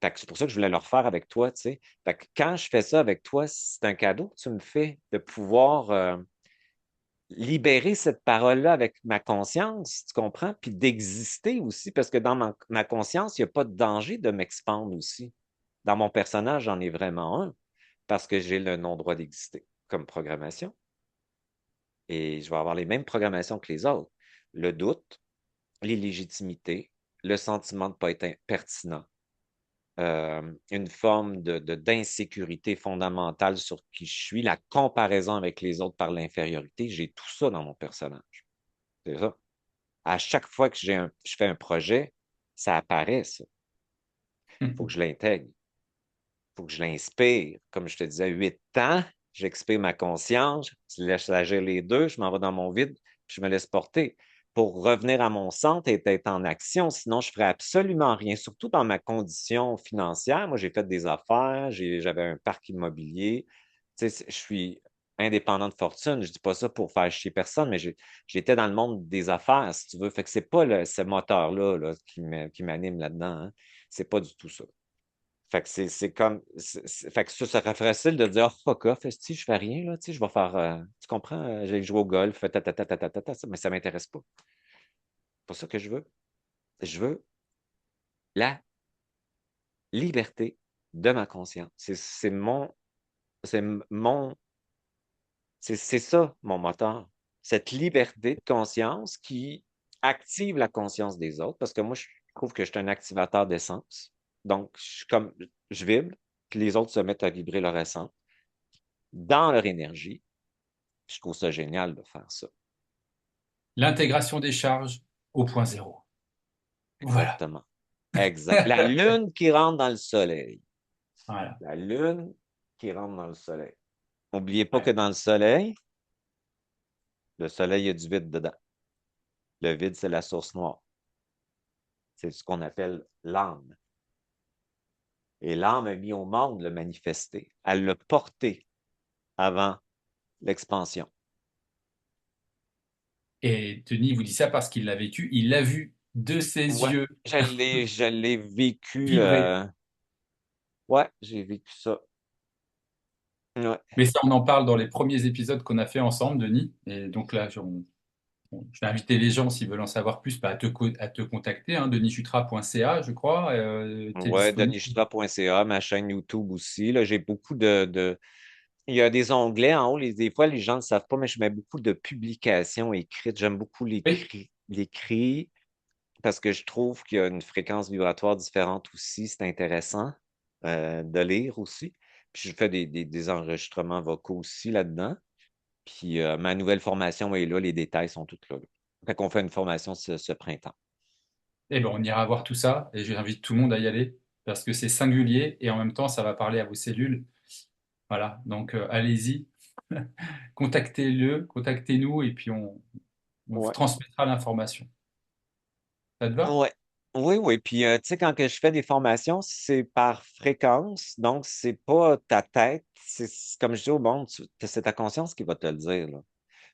Fait que c'est pour ça que je voulais le refaire avec toi, tu sais. Fait que quand je fais ça avec toi, c'est un cadeau que tu me fais de pouvoir libérer cette parole-là avec ma conscience, tu comprends? Puis d'exister aussi, parce que dans ma conscience, il n'y a pas de danger de m'expandre aussi. Dans mon personnage, j'en ai vraiment un, parce que j'ai le non-droit d'exister comme programmation. Et je vais avoir les mêmes programmations que les autres. Le doute, l'illégimité, le sentiment de ne pas être pertinent, une forme d'insécurité fondamentale sur qui je suis, la comparaison avec les autres par l'infériorité, j'ai tout ça dans mon personnage. C'est ça. À chaque fois que je fais un projet, ça apparaît, ça. Il faut que je l'intègre. Il faut que je l'inspire. Comme je te disais, 8 ans, j'expire ma conscience, je laisse agir les deux, je m'en vais dans mon vide, puis je me laisse porter pour revenir à mon centre et être en action. Sinon, je ne ferais absolument rien, surtout dans ma condition financière. Moi, j'ai fait des affaires, j'avais un parc immobilier. Tu sais, je suis indépendant de fortune. Je ne dis pas ça pour faire chier personne, mais j'étais dans le monde des affaires, si tu veux. Fait que c'est pas ce moteur-là là, qui m'anime là-dedans. Hein. C'est pas du tout ça. Fait que c'est comme. Fait que ça serait facile de dire, oh, fuck off, si je fais rien, là, tu sais, je vais faire. Tu comprends? J'ai joué au golf, mais ça m'intéresse pas. C'est pas ça que je veux. Je veux la liberté de ma conscience. C'est mon, c'est ça, mon moteur. Cette liberté de conscience qui active la conscience des autres, parce que moi, je trouve que je suis un activateur d'essence. Donc, je vibre, puis les autres se mettent à vibrer leur essence dans leur énergie. Je trouve ça génial de faire ça. L'intégration des charges au point zéro. Voilà. Exactement. Exact. La lune qui rentre dans le soleil. Voilà. La lune qui rentre dans le soleil. N'oubliez pas que Ouais. dans le soleil, il y a du vide dedans. Le vide, c'est la source noire. C'est ce qu'on appelle l'âme. Et l'âme a mis au monde le manifester. Elle l'a porté avant l'expansion. Et Denis vous dit ça parce qu'il l'a vécu, il l'a vu de ses Ouais, yeux je l'ai vécu. vibrer. Ouais, j'ai vécu ça. Ouais. Mais ça, on en parle dans les premiers épisodes qu'on a fait ensemble, Denis. Et donc là, je vais inviter les gens, s'ils veulent en savoir plus, bah, à te contacter, hein, denischutra.ca, je crois. Tu es Ouais, disponible. denischutra.ca, ma chaîne YouTube aussi. Là, j'ai beaucoup il y a des onglets en haut. Des fois, les gens ne savent pas, mais je mets beaucoup de publications écrites. J'aime beaucoup Oui. l'écrit parce que je trouve qu'il y a une fréquence vibratoire différente aussi. C'est intéressant de lire aussi. Puis je fais des enregistrements vocaux aussi là-dedans. Puis ma nouvelle formation est là, les détails sont tous là. Fait qu'on fait une formation ce printemps. Eh ben, on ira voir tout ça et j'invite tout le monde à y aller parce que c'est singulier et en même temps, ça va parler à vos cellules. Voilà. Donc, allez-y, contactez-le, contactez-nous et puis on vous Ouais. transmettra l'information. Ça te va? Ouais. Oui, oui. Puis, tu sais, quand que je fais des formations, c'est par fréquence. Donc, c'est pas ta tête. Comme je dis au monde, c'est ta conscience qui va te le dire, là.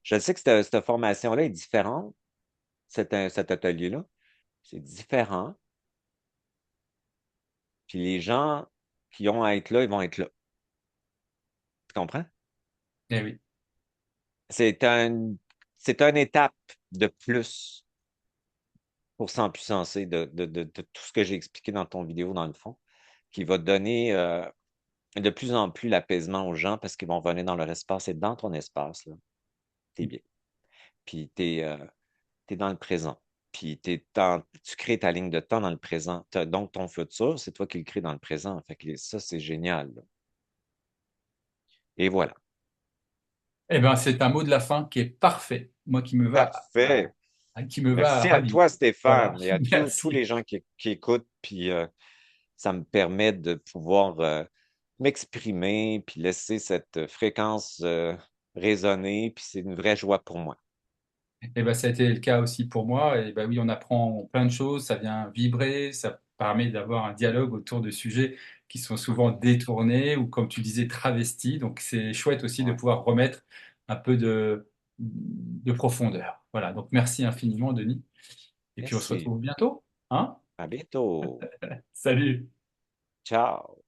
Je sais que cette formation-là est différente, cet atelier-là. C'est différent. Puis, les gens qui ont à être là, ils vont être là. Tu comprends? Eh oui. C'est un, c'est une étape de plus pour s'empuissancer de tout ce que j'ai expliqué dans ton vidéo, dans le fond, qui va donner de plus en plus l'apaisement aux gens parce qu'ils vont venir dans leur espace et dans ton espace, là, t'es bien. Puis t'es dans le présent. Puis tu crées ta ligne de temps dans le présent. Donc, ton futur, c'est toi qui le crées dans le présent. Fait que ça, c'est génial. Là. Et voilà. Eh ben, c'est un mot de la fin qui est parfait. Moi, Parfait. qui me va à Merci à ravir. toi, Voilà. Stéphane, et à tous Merci. les gens qui écoutent. Puis ça me permet de pouvoir m'exprimer, puis laisser cette fréquence résonner. Puis c'est une vraie joie pour moi. Et ben, ça a été le cas aussi pour moi. Et ben oui, on apprend plein de choses, ça vient vibrer, ça permet d'avoir un dialogue autour de sujets qui sont souvent détournés ou, comme tu disais, travestis. Donc, c'est chouette aussi de Ouais. pouvoir remettre un peu de profondeur. Voilà, donc merci infiniment, Denis. Et puis on se Merci. retrouve bientôt. Hein? À bientôt. Salut! Ciao.